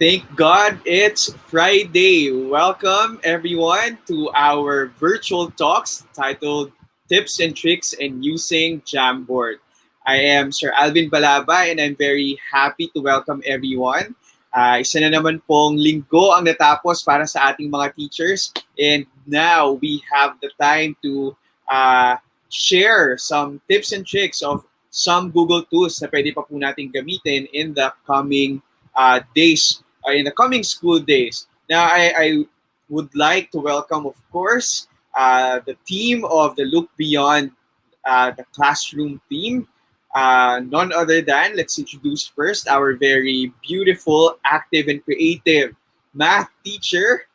Thank God it's Friday. Welcome everyone to our virtual talks titled Tips and Tricks in Using Jamboard. I am Sir Alvin Balaba and I'm very happy to welcome everyone. Isa na naman pong linggo ang natapos para sa ating mga teachers and now we have the time to share some tips and tricks of some Google tools na pwede pa po natin gamitin in the coming days in the coming school days. Now, I would like to welcome, of course, the team of the Look Beyond the Classroom team. None other than, let's introduce first our very beautiful, active, and creative math teacher,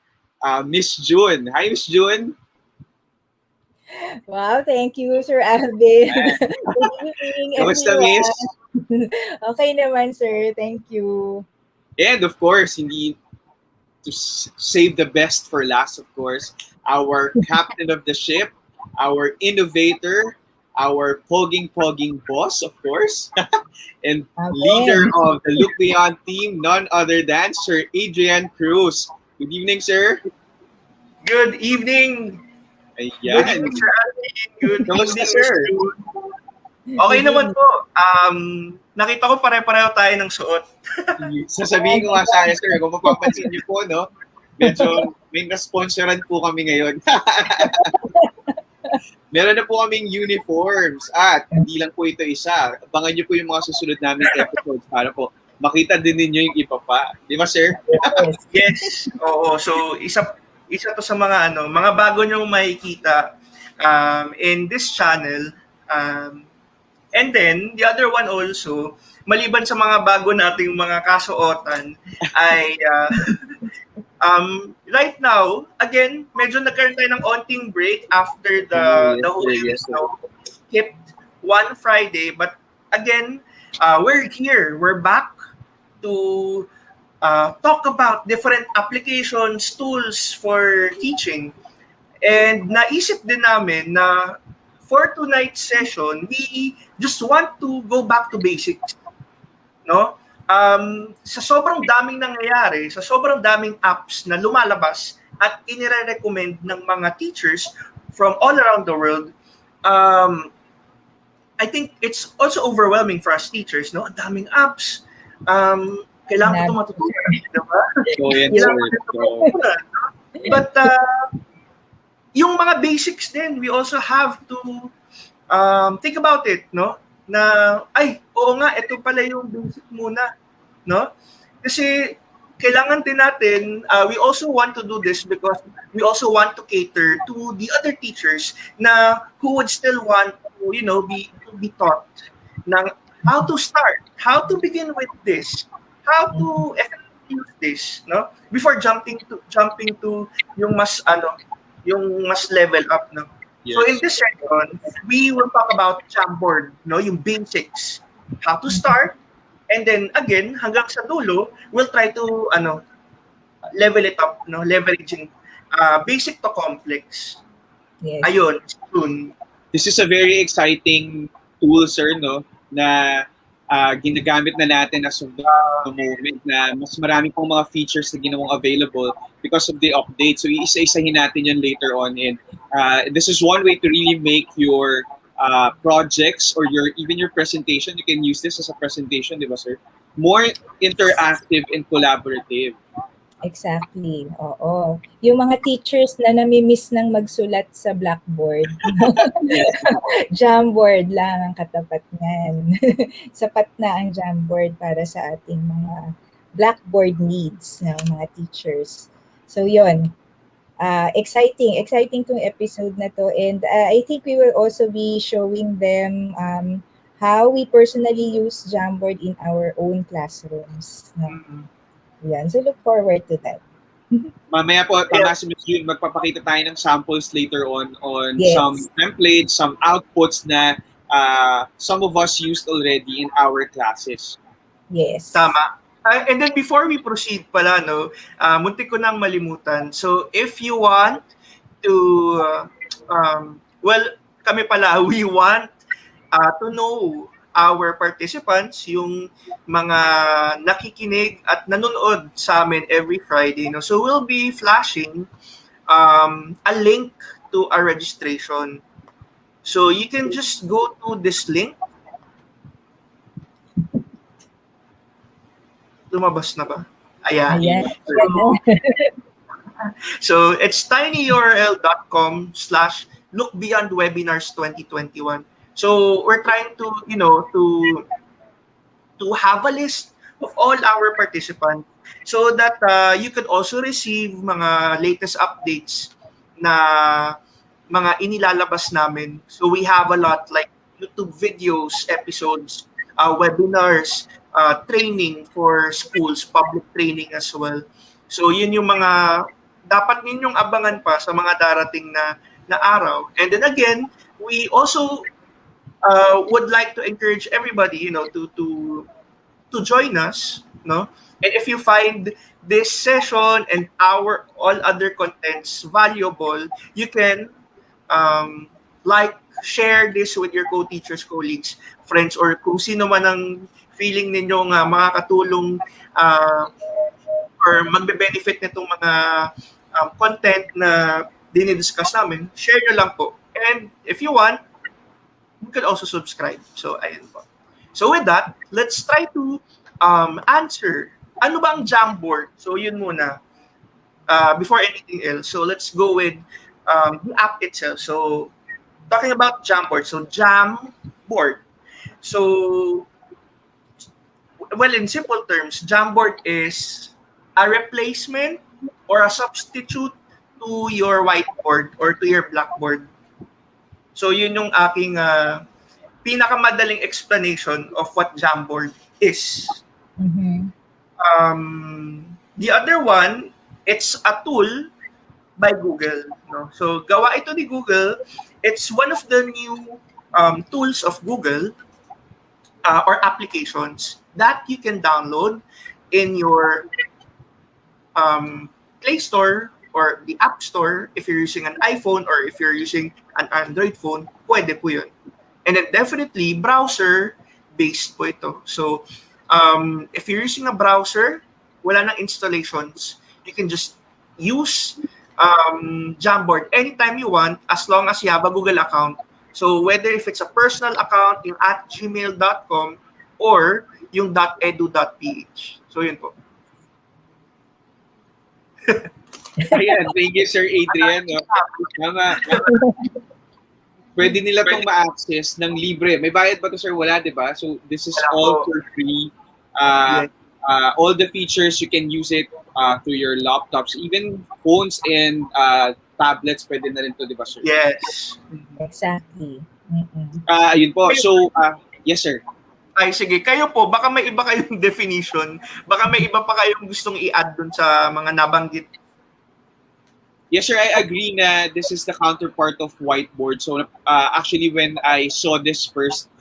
Miss June. Hi, Miss June. Wow, thank you, Sir Alvin. Good evening, Kamusta, Miss? everyone. Okay naman, sir. Thank you. And of course, hindi to save the best for last, of course, our captain of the ship, our innovator, our pogging boss, of course, and leader Okay. of the Look Beyond team, none other than Sir Adrian Cruz. Good evening, sir. Good evening. Good Ayan. evening, Sir Alvin. Good Kamusta, evening, Miss sir? June. Okay Good naman evening. po. Nakita ko pare-pareho tayo ng suot. Sasabihin ko nga sana, sir, kung mapapansin niyo po, no, medyo may na-sponsoran po kami ngayon. Meron na po kaming uniforms at hindi lang po ito isa. Abangan niyo po yung mga susunod naming episodes para po makita din ninyo yung iba pa. Di ba, sir? Yes. Yes. Oo. So, isa to sa mga bago nyo makikita in this channel. And then, the other one also, maliban sa mga bago nating mga kasuotan, ay right now, again, medyo nagkaroon tayo ng onting break after the whole yes, sir. skipped one Friday. But again, we're here. We're back to talk about different applications, tools for teaching. And naisip din namin na for tonight's session, we just want to go back to basics. No? Sa sobrang daming nangyayari, sa sobrang daming apps na lumalabas at inire-recommend ng mga teachers from all around the world, I think it's also overwhelming for us teachers. No? Ang daming apps. Kailangan ko ito matutunan. Diba? So, yan, Kailangan sir. ko ito matutunan. But yung mga basics din, we also have to think about it, no? Na, oo nga, ito pala yung basic muna, no? Kasi kailangan din natin, we also want to do this because we also want to cater to the other teachers na who would still want to, be taught ng how to start, how to begin with this, how to effectively use this, no? Before jumping to yung mas level up, no? Yes. So in this session, we will talk about Jamboard, no? Yung basics, how to start, and then again, hanggang sa dulo, we'll try to level it up, no? Leveraging basic to complex. Yes. Ayun, soon. This is a very exciting tool, sir, no, na ginagamit na natin as of the moment na mas marami pong mga features na ginawang available because of the update. So, iisa-isahin natin yan later on. And this is one way to really make your projects or even your presentation, you can use this as a presentation, di ba, sir? More interactive and collaborative. Exactly. Oo. Yung mga teachers na namimiss ng magsulat sa blackboard, Jamboard lang ang katapat niyan. Sapat na ang Jamboard para sa ating mga blackboard needs ng mga teachers. So yun, exciting tong episode na to, and I think we will also be showing them how we personally use Jamboard in our own classrooms. Yan. So look forward to that. Mamaya po, tama si Ms. June, magpapakita tayo ng samples later on Yes. some templates, some outputs na some of us used already in our classes. Yes. Tama. And then before we proceed pala, no, muntik ko nang malimutan. So if you want to, kami pala, we want to know our participants, yung mga nakikinig at nanonood sa amin every Friday. No? So we'll be flashing a link to our registration. So you can just go to this link. Lumabas na ba? Ayan. Ayan. So it's tinyurl.com/lookbeyondwebinars2021. So we're trying to, to have a list of all our participants so that you could also receive mga latest updates na mga inilalabas namin. So we have a lot like YouTube videos, episodes, webinars, training for schools, public training as well. So yun yung mga dapat ninyong abangan pa sa mga darating na araw. And then again, we also would like to encourage everybody, to join us, no? And if you find this session and our all other contents valuable, you can share this with your co-teachers, colleagues, friends, or kung sino man ang feeling ninyo nga makakatulong or magbe-benefit nitong mga content na dinidiscuss namin, share nyo lang po. And if you want, you can also subscribe. So, ayan po. So with that, let's try to answer. Ano ba ang Jamboard? So yun muna. Before anything else. So let's go with the app itself. So talking about Jamboard. So Jamboard. So, well, in simple terms, Jamboard is a replacement or a substitute to your whiteboard or to your blackboard. So yun yung aking pinakamadaling explanation of what Jamboard is. Mm-hmm. The other one, it's a tool by Google. No? So gawa ito ni Google. It's one of the new tools of Google or applications that you can download in your Play Store or the App Store. If you're using an iPhone or if you're using an Android phone, pwede po yun. And then definitely, browser-based po ito. So, if you're using a browser, wala nang installations. You can just use Jamboard anytime you want as long as you have a Google account. So, whether if it's a personal account, yung @gmail.com or yung .edu.ph. So, yun po. Ayan, thank you, Sir Adrian. No? Mga, pwede nila itong ma-access ng libre. May bayad ba ito, sir? Wala, di ba? So, this is all for free. All the features, you can use it through your laptops. Even phones and tablets, pwede na rin ito, di ba, sir? Yes. Exactly. Ayun po. So, yes, sir. Ay, sige. Kayo po, baka may iba kayong definition. Baka may iba pa kayong gustong i-add dun sa mga nabanggit. Yes, sir. I agree na this is the counterpart of whiteboard. So, actually, when I saw this first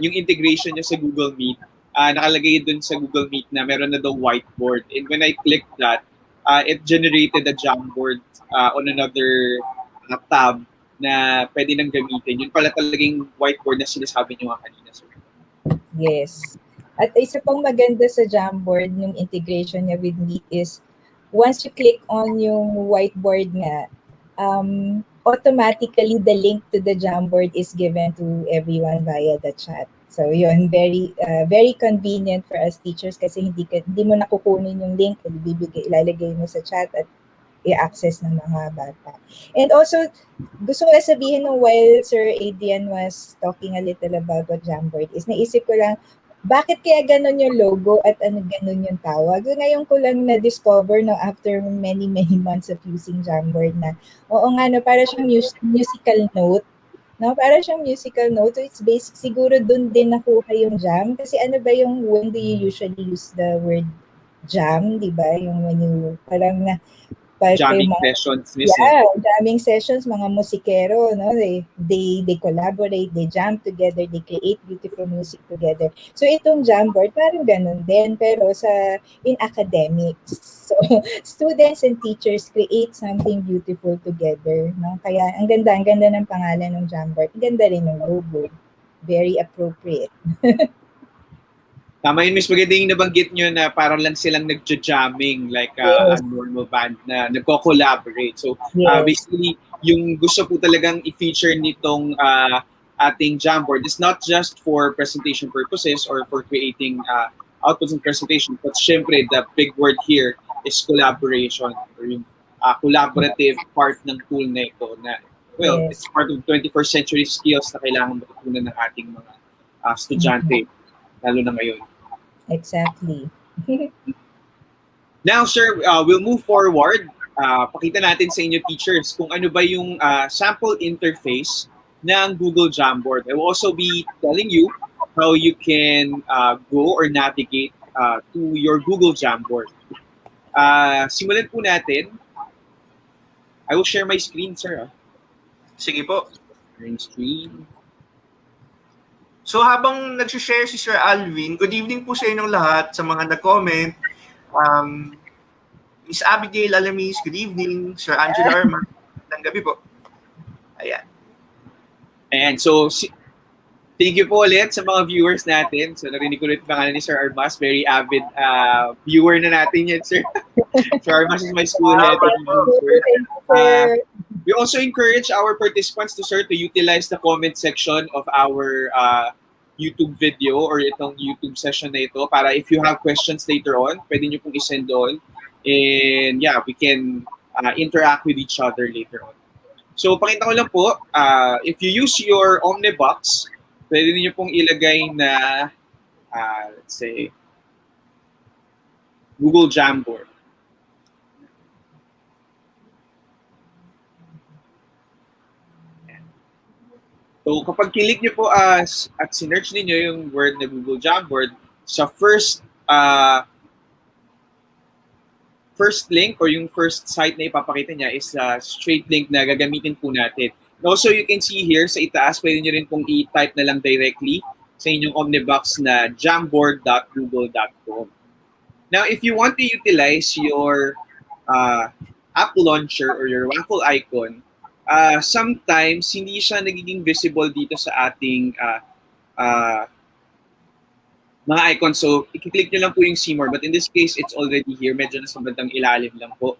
yung integration niya sa Google Meet, nakalagay dun sa Google Meet na meron na daw whiteboard. And when I clicked that, it generated a Jamboard on another tab na pwede nang gamitin. Yun pala talagang whiteboard na sinasabi niyo nga kanina, sir. Yes. At isa pang maganda sa Jamboard, yung integration niya with Meet is, once you click on yung whiteboard nga, automatically the link to the Jamboard is given to everyone via the chat. So yun, very very convenient for us teachers kasi hindi mo nakukunin yung link, ilalagay mo sa chat at i-access ng mga bata. And also, gusto ko sabihin nung while Sir Adrian was talking a little about what Jamboard is, naisip ko lang, bakit kaya ganun yung logo at ganun yung tawag? Ngayon ko lang na-discover no, after many months of using Jamboard na, oo nga, no, para siyang musical note. No, para siyang musical note. So it's basic, siguro dun din nakuha yung jam. Kasi ano ba yung, when do you usually use the word jam, di ba? Yung when you, parang na, Jamming sessions. Yeah, jamming sessions, mga musikero, no? They collaborate, they jam together, they create beautiful music together. So itong Jamboard, parang ganun din, pero in academics. So students and teachers create something beautiful together, no? Kaya ang ganda ng pangalan ng Jamboard. Ang ganda rin ng logo. very appropriate. Tama yun, Miss. Maganda yung nabanggit nyo na parang lang silang nagja-jamming like a Yes, normal band na nagko-collaborate. So, yes, basically, yung gusto po talagang i-feature nitong ating Jamboard is not just for presentation purposes or for creating outputs and presentation, but syempre, the big word here is collaboration or yung collaborative part ng tool na ito na, well, yes. it's part of 21st century skills na kailangan matutunan ng ating mga estudyante, lalo na ngayon. Exactly. Now, sir, we'll move forward. Pakita natin sa inyo, teachers, kung ano ba yung sample interface ng Google Jamboard. I will also be telling you how you can go or navigate to your Google Jamboard. Simulan po natin. I will share my screen, sir. Sige po. Sharing screen. So habang nag-share si Sir Alvin, good evening po sa inyong lahat, sa mga nag-comment. Miss Abigail Alamis, good evening. Sir Angela Arma, ng gabi po. Ayan. And so, thank you po ulit sa mga viewers natin. So, narinig ko ulit pangalan ni Sir Armas. Very avid viewer na natin yan, sir. Sir Armas is my school head. We also encourage our participants to utilize the comment section of our YouTube video or itong YouTube session na ito para if you have questions later on, pwede nyo pong isend doon. And yeah, we can interact with each other later on. So, pakita ko lang po, if you use your Omnibox, pwede niyo pong ilagay na, let's say, Google Jamboard. So, kapag kilik niyo po at sinerch niyo yung word na Google Jamboard, sa first link or yung first site na ipapakita niya is a straight link na gagamitin po natin. And also, you can see here sa itaas, pwede nyo rin pong i-type na lang directly sa inyong Omnibox na jamboard.google.com. Now, if you want to utilize your app launcher or your waffle icon, sometimes hindi siya nagiging visible dito sa ating mga icons. So, i-click nyo lang po yung Seymour. But in this case, it's already here. Medyo nasa bandang ilalim lang po.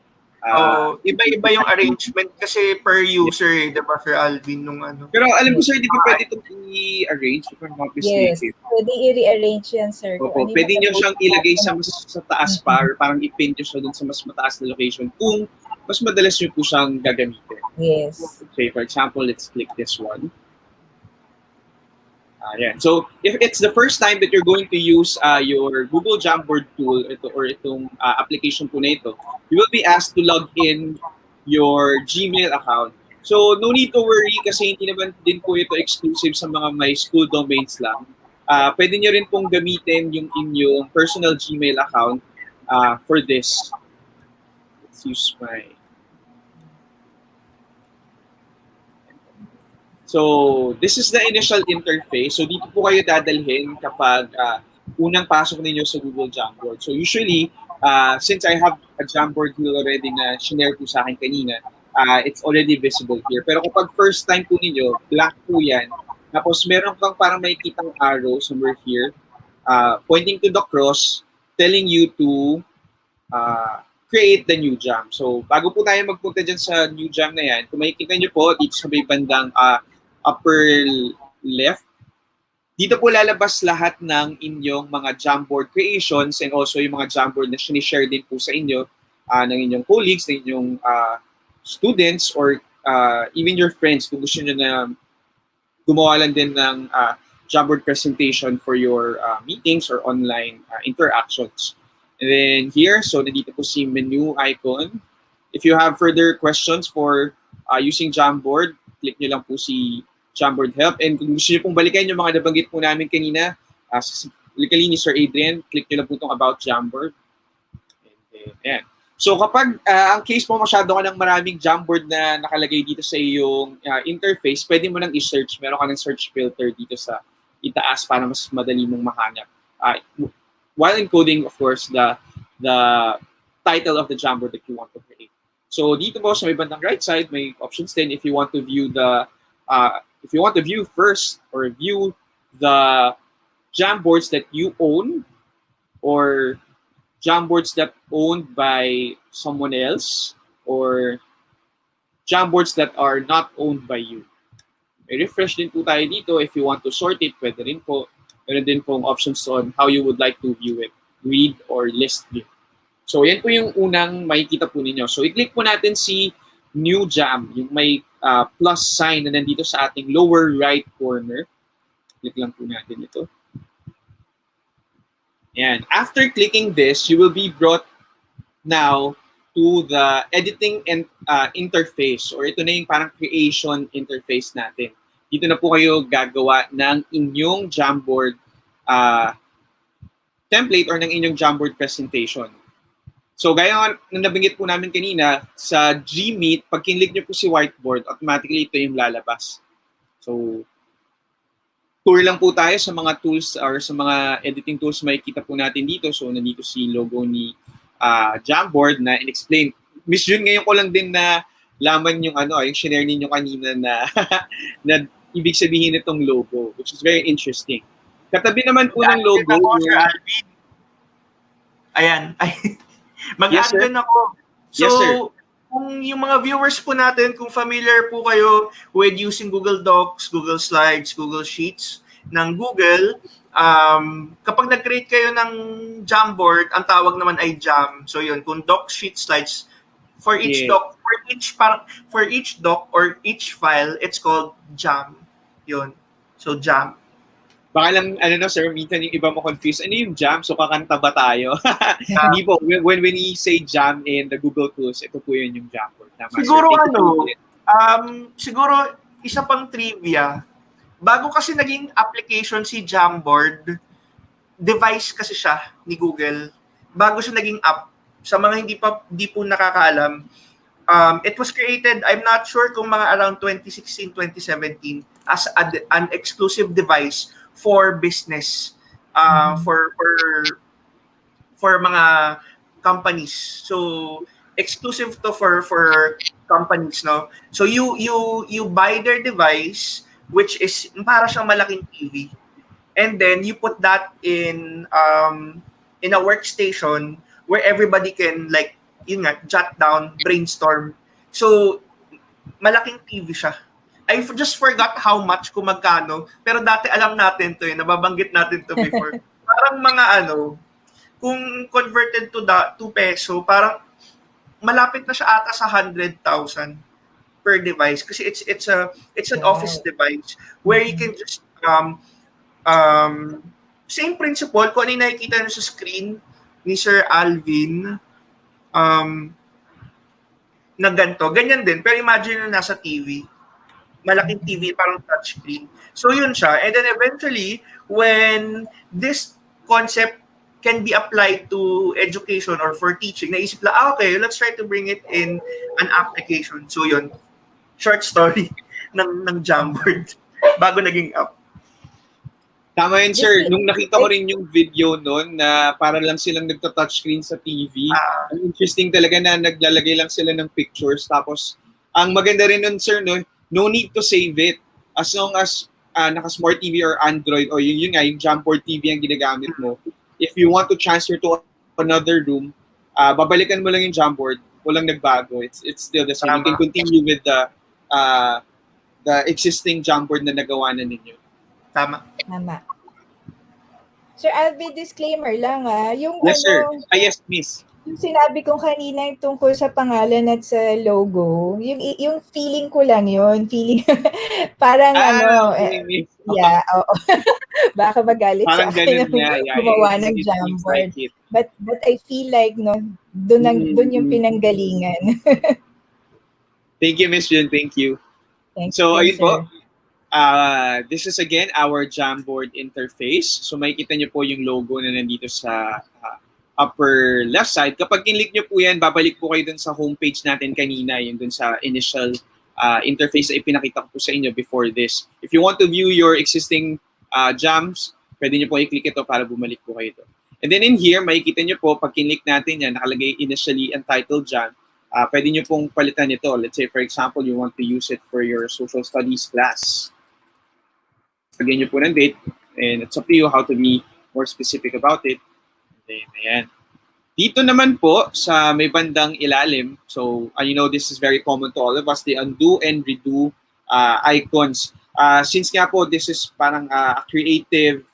Iba-iba yung arrangement kasi per user, diba, Sir Alvin, nung ano. Pero alam ko, sir, di ba pwede itong i-arrange if I'm not mistaken? Yes, pwede i-rearrange yan, sir. Opo, pwede nyo siyang ilagay sa taas pa or parang i-pin nyo siya dun sa mas mataas na location kung mas madalas nyo po siyang gagamitin. Yes. Okay, for example, let's click this one. Yeah. So, if it's the first time that you're going to use your Google Jamboard tool or itong application po na ito, you will be asked to log in your Gmail account. So, no need to worry kasi hindi naman din po ito exclusive sa mga may school domains lang. Pwede nyo rin pong gamitin yung inyong personal Gmail account for this. Let's use my... So, this is the initial interface. So, dito po kayo dadalhin kapag unang pasok ninyo sa Google Jamboard. So, usually, since I have a Jamboard tool already na shinare po sa akin kanina, it's already visible here. Pero kapag first time po ninyo, black po yan. Tapos, meron kang parang makikitang arrow somewhere here, pointing to the cross, telling you to create the new jam. So, bago po tayo magpunta dyan sa new jam na yan, kung makikita nyo po, dito sa may bandang upper left, dito po lalabas lahat ng inyong mga Jamboard creations and also yung mga Jamboard na sinishare din po sa inyo ng inyong colleagues, ng inyong students, or even your friends kung gusto nyo na gumawa lang din ng Jamboard presentation for your meetings or online interactions. And then here, so nandito po si menu icon. If you have further questions for using Jamboard, click nyo lang po si Jamboard Help. And kung gusto nyo pong balikan yung mga nabanggit po namin kanina, specifically ni Sir Adrian, click nyo lang po itong About Jamboard. And then, ayan. So kapag ang case mo masyado ka ng maraming Jamboard na nakalagay dito sa iyong interface, pwede mo nang i-search. Meron ka ng search filter dito sa itaas para mas madali mong mahanap. While encoding, of course, the title of the Jamboard that you want to create. So dito po sa may bandang right side, may options din if you want to view first or view the Jamboards that you own or Jamboards that owned by someone else or Jamboards that are not owned by you. May refresh din po tayo dito. If you want to sort it, pwede rin po. Meron din pong options on how you would like to view it. Read or list view. So, yan po yung unang makikita po ninyo. So, i-click po natin si New Jam, yung may plus sign na nandito sa ating lower right corner. Click lang po natin ito. Yan. After clicking this, you will be brought now to the editing and interface, or ito na yung parang creation interface natin. Dito na po kayo gagawa ng inyong Jamboard template or ng inyong Jamboard presentation. So, gaya ng nabanggit po namin kanina, sa Gmeet, pag kinlik nyo po si whiteboard, automatically ito yung lalabas. So, tour lang po tayo sa mga tools or sa mga editing tools makikita po natin dito. So, nandito si logo ni Jamboard na in-explain. Miss June, ngayon ko lang din na laman yung yung share ninyo kanina na, na ibig sabihin itong logo, which is very interesting. Katabi naman po ng logo. Ayan. Mag-add din ako. So, yes, sir. Kung yung mga viewers po natin, kung familiar po kayo with using Google Docs, Google Slides, Google Sheets ng Google, kapag nag-create kayo ng Jamboard, ang tawag naman ay Jam. So yun, kung Docs, Sheets, Slides, for each doc, for each doc or each file, it's called Jam. Yun. So Jam. Baka lang, sir, minsan yung iba mo confused. Ano yung jam? So, kakanta ba tayo? Hindi po. When we say jam in the Google Tools, ito po yun yung Jamboard. Siguro siguro isa pang trivia. Bago kasi naging application si Jamboard, device kasi siya ni Google. Bago siya naging app. Sa mga hindi po nakakaalam, it was created, I'm not sure kung mga around 2016, 2017, as an exclusive device for business, for mga companies. So exclusive to for companies, no. So you buy their device, which is para siyang malaking TV, and then you put that in a workstation where everybody can jot down, brainstorm. So malaking TV siya. I just forgot how much, kung magkano, pero dati alam natin to, nababanggit natin to before. Parang mga kung converted to peso, parang malapit na siya ata sa 100,000 per device kasi it's an office device where you can just same principle kung ano yung nakikita nyo sa screen ni Sir Alvin na ganito, ganyan din, pero imagine nyo nasa TV. Malaking TV, parang touchscreen. So yun siya. And then eventually, when this concept can be applied to education or for teaching, naisip lang, okay, let's try to bring it in an application. So yun, short story ng Jamboard bago naging app. Tama yun, sir. Nung nakita ko rin yung video noon na para lang silang nagta-touchscreen sa TV, ang interesting talaga na naglalagay lang sila ng pictures. Tapos, ang maganda rin nun, sir, no need to save it. As long as naka-smart TV or Android o yun nga, yung Jamboard TV ang ginagamit mo. If you want to transfer to another room, babalikan mo lang yung Jamboard. Walang nagbago. It's still the same. You can continue with the existing Jamboard na nagawa na ninyo. Tama. Sir Alvin, disclaimer lang yung yes, sir. Yes, miss. Yung sinabi ko kanina yung tungkol sa pangalan at sa logo, yung feeling ko lang yun. Feeling, parang okay. Yeah, oo. Baka magalit parang sa akin gumawa ng Jamboard. Like but I feel like, doon yung pinanggalingan. Thank you, Miss Jun. Thank you. Thank so, you, ayun po. This is again our Jamboard interface. So, makikita niyo po yung logo na nandito sa upper left side. Kapag kinlik nyo po yan, babalik po kayo dun sa homepage natin kanina, yun dun sa initial interface na ipinakita ko po sa inyo before this. If you want to view your existing jams, pwede nyo po i-click ito para bumalik po kayo doon. And then in here, makikita nyo po, pag kinlik natin yan, nakalagay initially entitled jam, pwede nyo pong palitan ito. Let's say, for example, you want to use it for your social studies class. Lagyan nyo po ng date. And it's up to you how to be more specific about it. And then, ayan. Dito naman po sa may bandang ilalim, so you know this is very common to all of us, the undo and redo icons. Since nga po this is parang a creative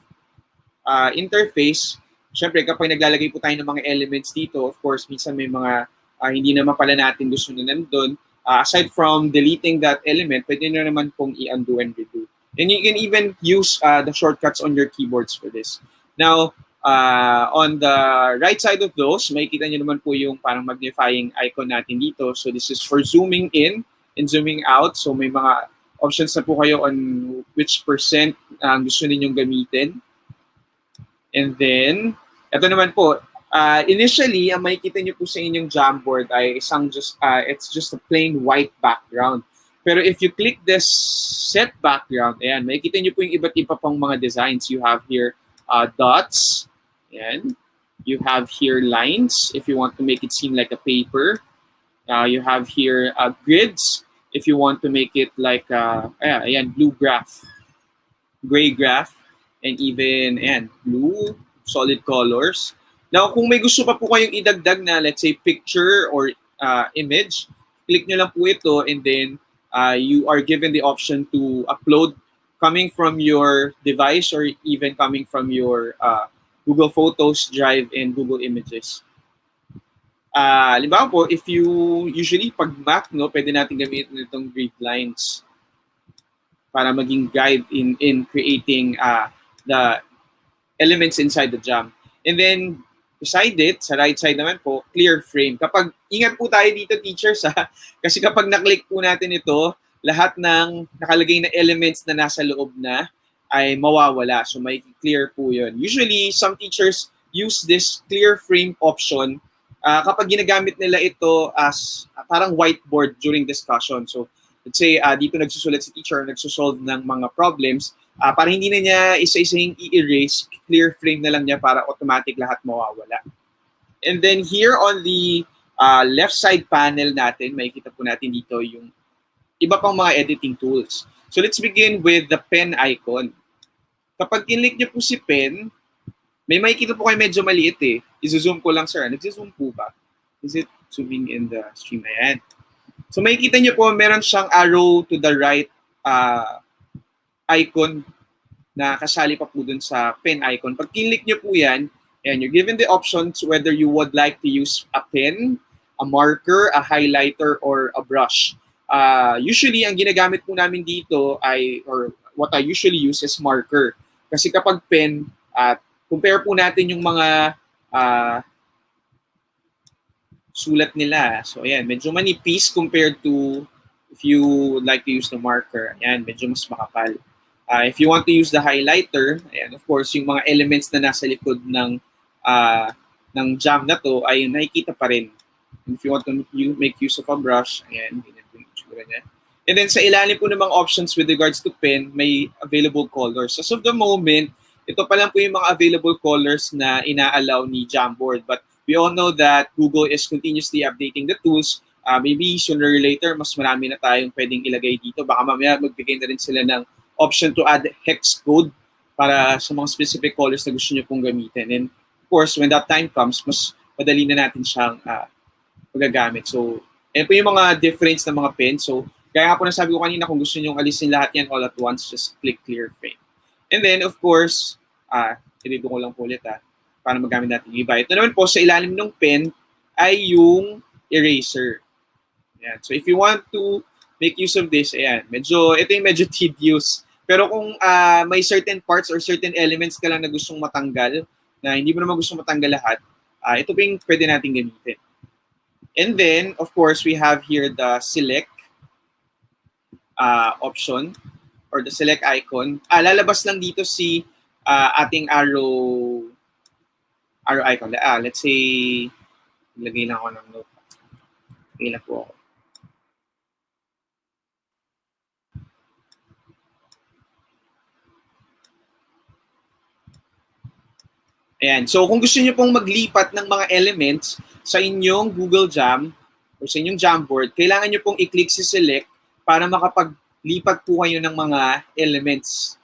interface, syempre kapag naglalagay po tayo ng mga elements dito, of course, minsan may mga hindi naman pala natin gusto na nandun. Aside from deleting that element, pwede nyo naman pong i-undo and redo. And you can even use the shortcuts on your keyboards for this. Now, on the right side of those, makikita nyo naman po yung parang magnifying icon natin dito. So this is for zooming in and zooming out. So may mga options na po kayo on which percent gusto ninyong gamitin. And then, ito naman po, initially, ang makikita nyo po sa inyong Jamboard ay it's just a plain white background. Pero if you click this set background, ayan, makikita nyo po yung iba't iba pang mga designs. You have here dots. Ayan. You have here lines if you want to make it seem like a paper. You have here grids if you want to make it like ayan, blue graph, gray graph, and even ayan, blue solid colors. Now, kung may gusto pa po kayong idagdag na, let's say, picture or image, click nyo lang po ito and then you are given the option to upload coming from your device or even coming from your Google Photos, Drive, and Google Images. Halimbawa po, if you usually pag Mac, no, pwede natin gamitin itong grid lines para maging guide in creating the elements inside the jam. And then, beside it, sa right side naman po, clear frame. Kapag, ingat po tayo dito, teachers, kasi kapag na-click po natin ito, lahat ng nakalagay na elements na nasa loob na ay mawawala. So may clear po yun. Usually, some teachers use this clear frame option kapag ginagamit nila ito as parang whiteboard during discussion. So let's say dito nagsusulat si teacher, nagsusolve ng mga problems, para hindi na niya isa-isang i-erase, clear frame na lang niya para automatic lahat mawawala. And then here on the left side panel natin, makikita po natin dito yung iba pang mga editing tools. So let's begin with the pen icon. Kapag kinlik niyo po si pen, may makikita po kayo medyo maliit eh. I-zoom ko lang, sir. Nag-zoom po ba? Is it zooming in the stream? Ayan. So makikita niyo po, meron siyang arrow to the right icon na kasali pa po dun sa pen icon. Pag kinlik niyo po yan, ayan, you're given the options whether you would like to use a pen, a marker, a highlighter, or a brush. Usually, ang ginagamit po namin dito ay, or what I usually use is marker. Kasi kapag pen, compare po natin yung mga sulat nila. So, ayan, medyo manipis compared to if you would like to use the marker. Ayan, medyo mas makapal. If you want to use the highlighter, ayan, of course, yung mga elements na nasa likod ng jam na to ay nakikita pa rin. If you want to make use of a brush, ayan, ganyan po yung itsura niya. And then sa ilalim po ng mga options with regards to pen, may available colors. As of the moment, ito pa lang po yung mga available colors na ina-allow ni Jamboard. But we all know that Google is continuously updating the tools. Maybe sooner or later, mas marami na tayong pwedeng ilagay dito. Baka mamaya magbigay na rin sila ng option to add hex code para sa mga specific colors na gusto nyo pong gamitin. And of course, when that time comes, mas madali na natin siyang magagamit. So, yan po yung mga difference ng mga pen. So, kaya nga po nasabi ko kanina, kung gusto nyo alisin lahat yan all at once, just click clear frame. And then, of course, dito ko lang po ulit para magamit natin yung iba. Ito naman po, sa ilalim ng pen ay yung eraser. Ayan. So, if you want to make use of this, ayan, ito yung medyo tedious. Pero kung may certain parts or certain elements ka lang na gustong matanggal, na hindi mo naman gustong matanggal lahat, ito po yung pwede natin gamitin. And then, of course, we have here the select option or the select icon. Lalabas lang dito si ating arrow icon. Let's say, lagay lang ako ng note. Lagay lang po ako. Ayan. So, kung gusto niyo pong maglipat ng mga elements sa inyong Google Jam o sa inyong Jamboard, kailangan niyo pong i-click si select para makapaglipat po kayo ng mga elements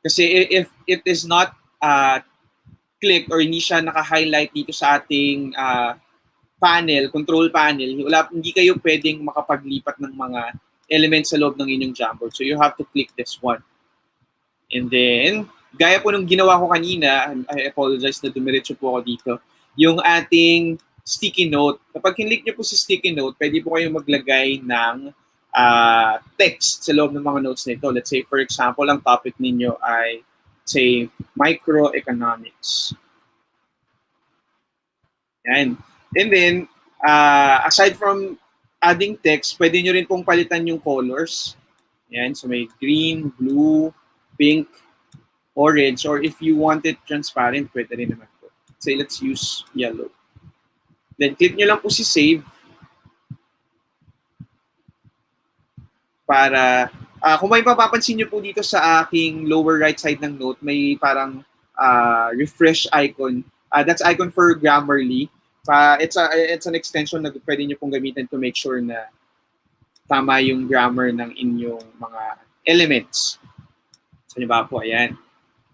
Kasi if it is not clicked or hindi siya naka-highlight dito sa ating panel, control panel, hindi kayo pwedeng makapaglipat ng mga elements sa loob ng inyong Jamboard. So you have to click this one. And then, gaya po nung ginawa ko kanina, I apologize na dumiretso po ako dito, yung ating sticky note. Kapag kinlik nyo po si sticky note, pwede po kayong maglagay ng text sa loob ng mga notes nito. Let's say, for example, ang topic ninyo ay, say, microeconomics. Yan. And then, aside from adding text, pwede nyo rin pong palitan yung colors. Yan. So may green, blue, pink, orange, or if you want it transparent, pwede rin naman po. Say, let's use yellow. Then, click nyo lang po si save. Para, kung may papapansin nyo po dito sa aking lower right side ng note, may parang refresh icon. That's icon for Grammarly. It's an extension na pwede nyo pong gamitin to make sure na tama yung grammar ng inyong mga elements. So, diba po, ayan.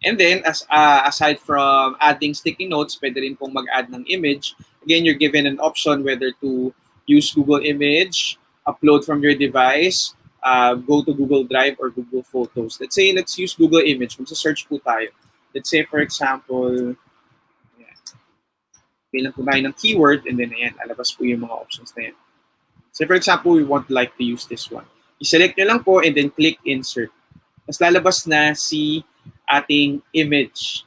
And then, aside from adding sticky notes, pwede rin pong mag-add ng image. Again, you're given an option whether to use Google Image, upload from your device, go to Google Drive or Google Photos. Let's say, let's use Google Image. Magsa-search po tayo. Let's say, for example, kailan po tayo ng keyword, and then, ayan, alabas po yung mga options na yan. So, for example, we want like to use this one. I-select nyo lang po, and then click Insert. Mas lalabas na si ating image.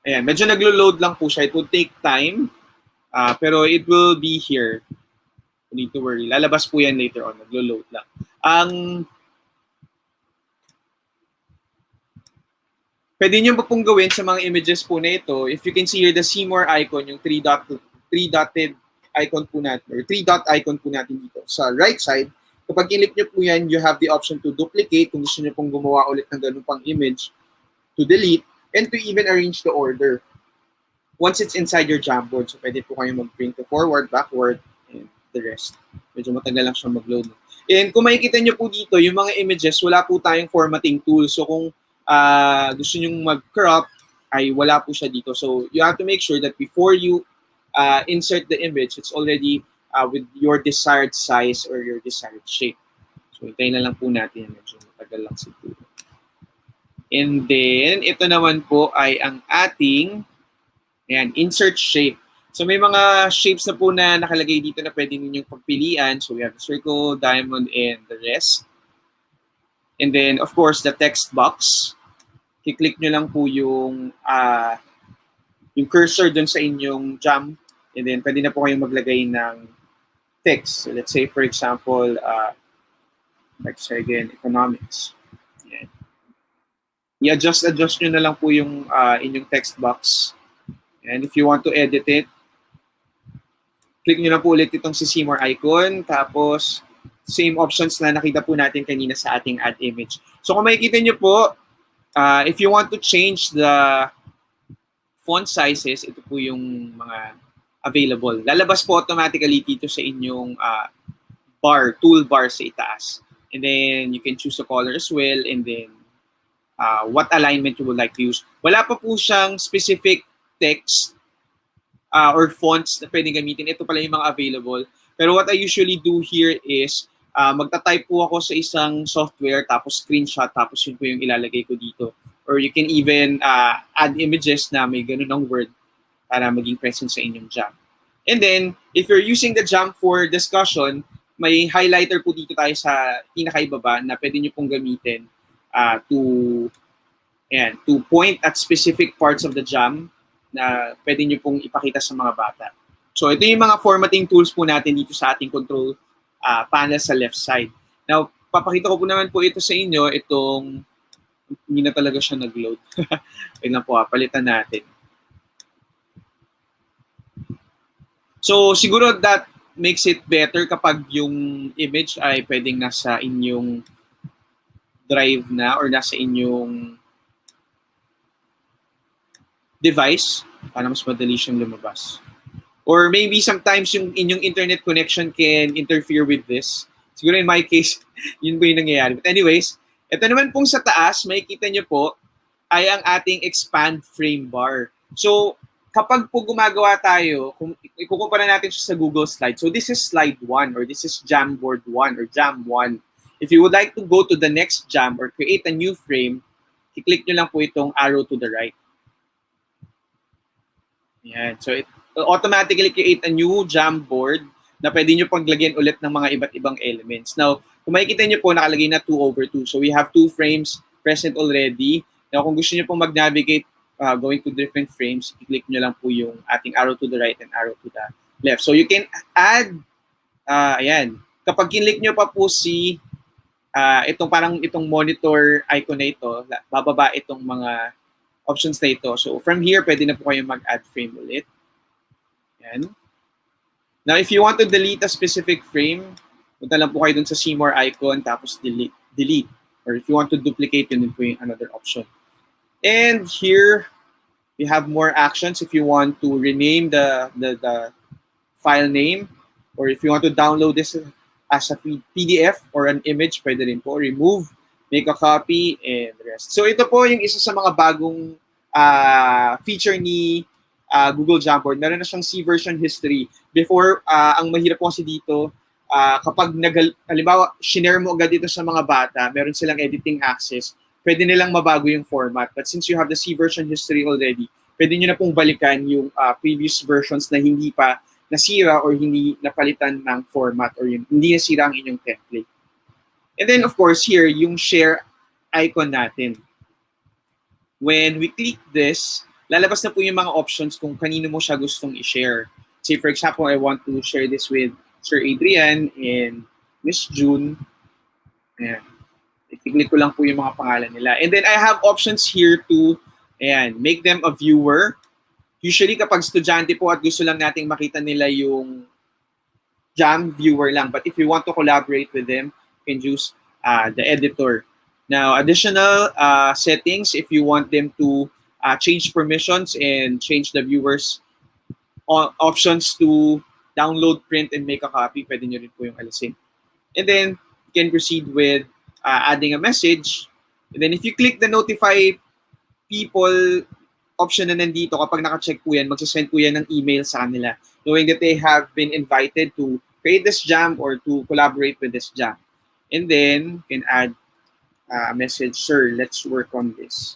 Ayan, medyo naglo-load lang po siya. It will take time, pero it will be here. You need to worry. Lalabas po yan later on. Naglo-load lang. Pwede nyo pa pong gawin sa mga images po na ito. If you can see here, the see more icon, yung three-dotted icon po natin, or three-dot icon po natin dito. Sa right side, kapag click nyo po yan, you have the option to duplicate kung gusto nyo pong gumawa ulit ng ganun pang image, to delete, and to even arrange the order. Once it's inside your Jamboard, so pwede po kayo mag-bring to forward, backward, and the rest. Medyo matagal lang siya mag-load. And kung makikita nyo po dito, yung mga images, wala po tayong formatting tool. So kung gusto nyo mag-crop, ay wala po siya dito. So you have to make sure that before you insert the image, it's already with your desired size or your desired shape. So, hintayin na lang po natin. Medyo matagal lang siguro. And then, ito naman po ay ang ating insert shape. So, may mga shapes na po na nakalagay dito na pwede ninyong pagpilian. So, we have the circle, diamond, and the rest. And then, of course, the text box. I-click nyo lang po yung cursor dun sa inyong jam. And then, pwede na po kayong maglagay ng text. So, let's say, for example, let's say again, economics. Yan. I-adjust nyo na lang po yung inyong text box. And if you want to edit it, click nyo na po ulit itong si see more icon. Tapos, same options na nakita po natin kanina sa ating add image. So, kung makikita nyo po, if you want to change the font sizes, ito po yung mga available. Lalabas po automatically dito sa inyong toolbar sa itaas. And then, you can choose the color as well, and then, what alignment you would like to use. Wala pa po siyang specific text or fonts na pwedeng gamitin. Ito pala yung mga available. Pero what I usually do here is, magta-type po ako sa isang software, tapos screenshot, tapos yun po yung ilalagay ko dito. Or you can even add images na may ganun ng word para maging present sa inyong jam. And then, if you're using the jam for discussion, may highlighter po dito tayo sa pinakaibaba na pwede nyo pong gamitin to point at specific parts of the jam na pwede nyo pong ipakita sa mga bata. So, ito yung mga formatting tools po natin dito sa ating control panel sa left side. Now, papakita ko po naman po ito sa inyo, itong hindi na talaga siya nag-load. Wait lang po, palitan natin. So, siguro that makes it better kapag yung image ay pwedeng nasa inyong drive na or nasa inyong device para mas madali siyang lumabas. Or maybe sometimes yung inyong internet connection can interfere with this. Siguro in my case, yun po yung nangyayari. But anyways, ito naman pong sa taas, makikita nyo po, ay ang ating expand frame bar. So, kapag po gumagawa tayo, kung ikukumpara natin siya sa Google Slide, so this is slide 1 or this is Jamboard 1 or Jam 1. If you would like to go to the next jam or create a new frame, i-click nyo lang po itong arrow to the right. Yan. So, it will automatically create a new Jamboard na pwede nyo paglagyan ulit ng mga iba't ibang elements. Now, kung makikita nyo po, nakalagay na 2/2. So, we have 2 frames present already. Now, kung gusto nyo pong mag-navigate going to different frames, i-click nyo lang po yung ating arrow to the right and arrow to the left. So, you can add, ayan, kapag kinlik nyo pa po si itong monitor icon na ito, bababa itong mga options na ito. So, from here, pwede na po kayo mag-add frame ulit. Ayan. Now, if you want to delete a specific frame, punta lang po kayo dun sa see more icon, tapos delete. Or if you want to duplicate, yun din po yung another option. And here, we have more actions if you want to rename the file name, or if you want to download this as a PDF or an image, pwede rin po. Remove, make a copy, and the rest. So ito po yung isa sa mga bagong feature ni Google Jamboard. Meron na siyang C version history. Before, ang mahirap po kasi dito, kapag halimbawa, shinare mo agad dito sa mga bata, meron silang editing access, pwede nilang mabago yung format. But since you have the C version history already, pwede nyo na pong balikan yung previous versions na hindi pa nasira or hindi napalitan ng format or hindi nasira ang inyong template. And then, of course, here, yung share icon natin. When we click this, lalabas na po yung mga options kung kanino mo siya gustong i-share. Say, for example, I want to share this with Sir Adrian and Miss June. Ayan. I-click ko lang po yung mga pangalan nila. And then I have options here to make them a viewer. Usually kapag estudyante po at gusto lang nating makita nila yung jam, viewer lang. But if you want to collaborate with them, you can use the editor. Now, additional settings, if you want them to change permissions and change the viewers options to download, print, and make a copy, pwede nyo rin po yung alisin. And then, you can proceed with adding a message. And then, if you click the notify people option na nandito, kapag naka-check po yan, magsasend po yan ng email sa kanila, knowing that they have been invited to create this jam or to collaborate with this jam. And then, you can add a message, sir, let's work on this.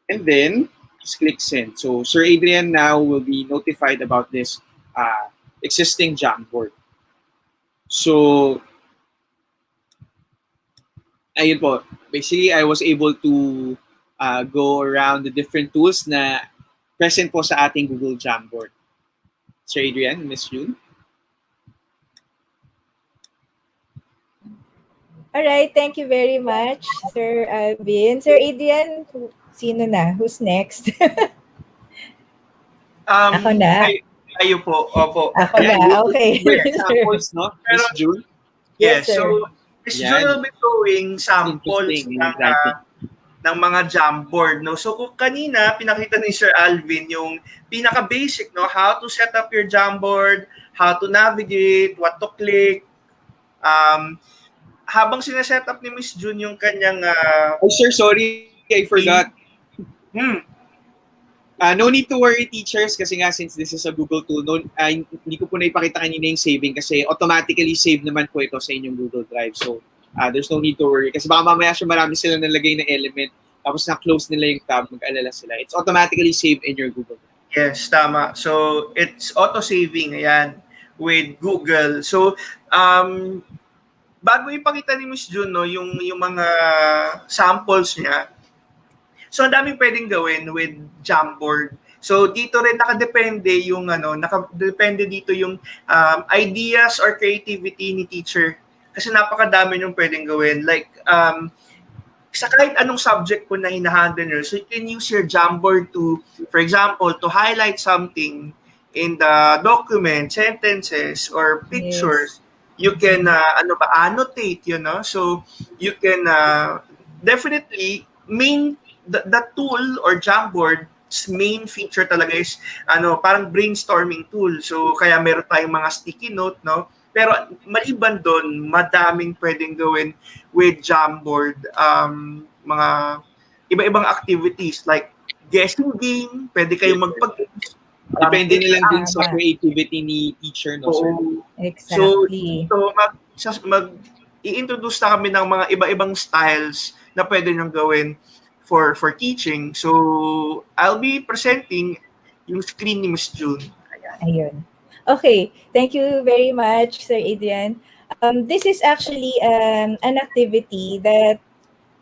And then, just click send. So, Sir Adrian now will be notified about this existing Jamboard. So, ayun po. Basically, I was able to go around the different tools na present po sa ating Google Jamboard. Sir Adrian, Ms. June. All right, thank you very much, Sir Alvin. Sir Adrian, sino na? Who's next? Ako na. Kayo po. Opo. Ako na, okay. Samples, no? Ms. June? Yes, Yes, sir. so Ms. June will be showing samples ng mga Jamboard. No? So kung kanina, pinakita ni Sir Alvin yung pinaka-basic, no? How to set up your Jamboard, how to navigate, what to click. Habang sineset up ni Ms. June yung kanyang... Oh, sir, sorry. I forgot. No need to worry, teachers, kasi nga since this is a Google tool, hindi ko po na ipakita kanina yung saving kasi automatically save naman po ito sa inyong Google Drive. So, there's no need to worry. Kasi baka mamaya marami sila nalagay na element, tapos na-close nila yung tab, mag-alala sila. It's automatically saved in your Google Drive. Yes, tama. So, it's auto-saving, ayan, with Google. So, bago ipakita ni Ms. June, no, yung mga samples niya, so ang daming pwedeng gawin with Jamboard. So dito rin nakadepende yung nakadepende dito yung ideas or creativity ni teacher. Kasi napakadami yung pwedeng gawin. Like sa kahit anong subject po na hinahandle nyo, so you can use your Jamboard to, for example, to highlight something in the document, sentences, or pictures. Yes. You can annotate, so you can definitely the tool or Jamboard's main feature talaga is parang brainstorming tool. So kaya meron tayong mga sticky note, no, Pero maliban doon, madaming pwedeng gawin with Jamboard. Mga iba-ibang activities like guessing game, pwede kayong magpag-games. Depende nilang din sa Tama. creativity ni teacher, no, sir? Oo. So, Exactly. dito i-introduce na kami ng mga iba-ibang styles na pwede niyong gawin for teaching. So, I'll be presenting yung screen ni Miss June. Ayan. Ayun. Okay, thank you very much, Sir Adrian. This is actually an activity that,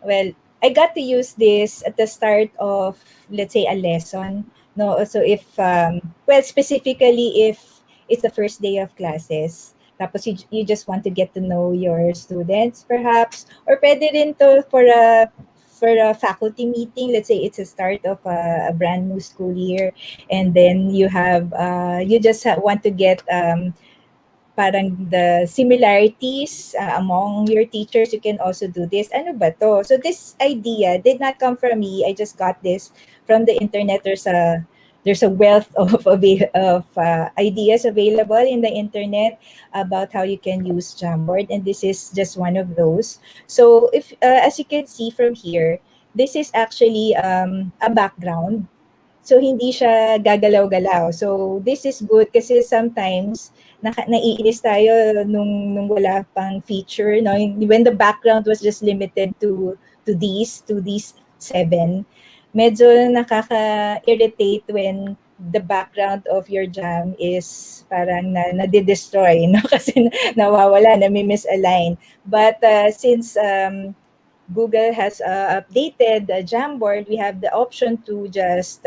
well, I got to use this at the start of, let's say, a lesson. No, so if, well, specifically if it's the first day of classes, tapos you just want to get to know your students, perhaps, or pwede rin to for a faculty meeting. Let's say it's a start of a brand new school year, and then you have you just want to get parang the similarities among your teachers. You can also do this. Ano ba to? So this idea did not come from me. I just got this from the internet. There's a wealth of ideas available in the internet about how you can use Jamboard, and this is just one of those. So if as you can see from here, this is actually a background. So hindi siya gagalaw-galaw. So this is good kasi sometimes naiinis tayo nung wala pang feature, no? When the background was just limited to these seven, medyo nakaka-irritate when the background of your jam is parang nade-destroy, no? Kasi nawawala, nami-misalign. But since Google has updated the Jamboard, we have the option to just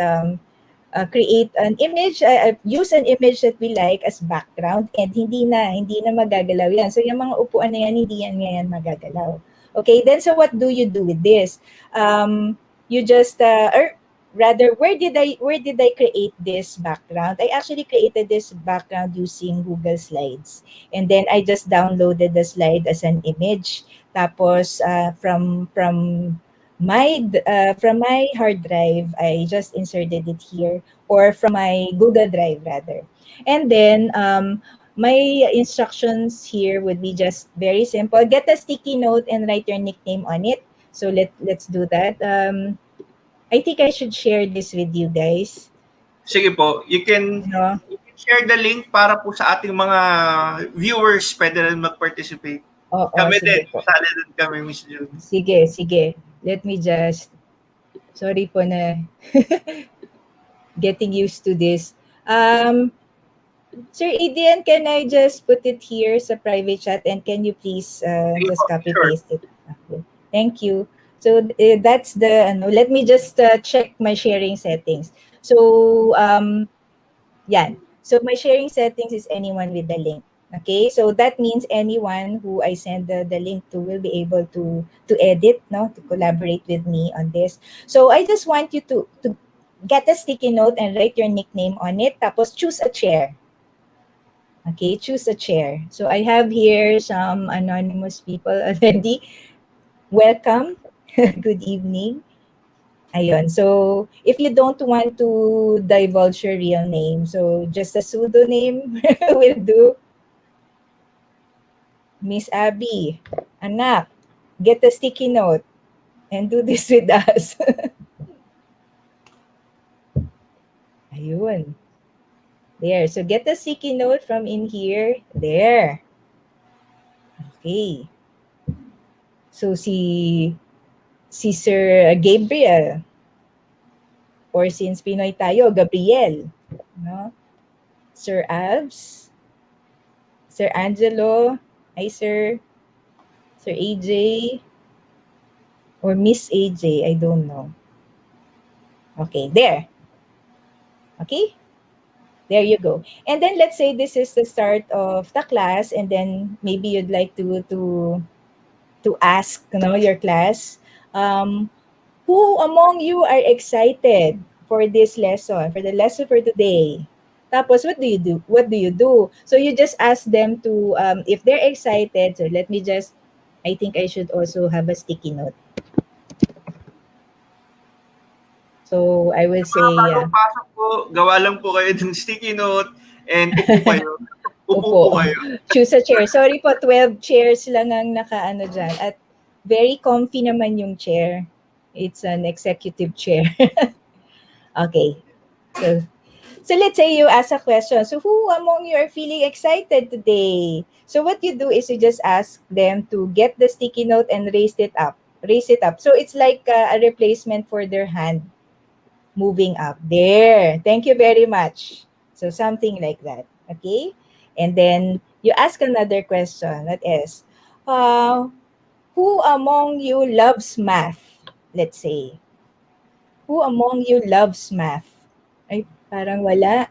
create an image, use an image that we like as background, and hindi na magagalaw yan. So yung mga upuan na yan, hindi yan ngayon magagalaw. Okay, then so what do you do with this? You just, or rather, where did I create this background? I actually created this background using Google Slides. And then I just downloaded the slide as an image. Tapos from my hard drive, I just inserted it here, or from my Google Drive rather. And then my instructions here would be just very simple. Get a sticky note and write your nickname on it. So let's do that. I think I should share this with you guys. Sige po, you can No? share the link para po sa ating mga viewers pwede rin mag-participate. Oo, Kami sige din, po. sali din kami, Miss June. Sige. Let me just, sorry po na getting used to this. Sir Adrian, can I just put it here sa private chat, and can you please just copy paste it? Okay. Thank you. So that's the, let me just check my sharing settings. So yan. So my sharing settings is anyone with the link. Okay, so that means anyone who I send the link to will be able to edit, no, to collaborate with me on this. So I just want you to get a sticky note and write your nickname on it. Tapos choose a chair. Okay, choose a chair. So I have here some anonymous people already. Welcome. Good evening. Ayun. So if you don't want to divulge your real name, so just a pseudonym will do. Miss Abby, anak, get a sticky note and do this with us. Ayun. There. So get a sticky note from in here. There. Okay. So si Sir Gabriel, or since Pinoy tayo, Gabriel, no? Sir Abs, Sir Angelo, hi Sir AJ, or Miss AJ, I don't know. Okay, there. Okay? There you go. And then let's say this is the start of the class, and then maybe you'd like to ask, your class, who among you are excited for this lesson, for the lesson for today? Tapos, what do you do? What do you do? So you just ask them to, if they're excited, so I think I should also have a sticky note. So I will say, Pasok po, gawa lang po kayo ng sticky note and upo kayo. Upo Opo. kayo. Choose a chair. Sorry po, 12 chairs lang ang nakaano dyan. At very comfy naman yung chair. It's an executive chair. Okay. So let's say you ask a question. So who among you are feeling excited today? So what you do is you just ask them to get the sticky note and raise it up. Raise it up. So it's like a replacement for their hand moving up. There. Thank you very much. So something like that. Okay? And then you ask another question. That is, uh, who among you loves math? Let's say. Who among you loves math? Ay, parang wala.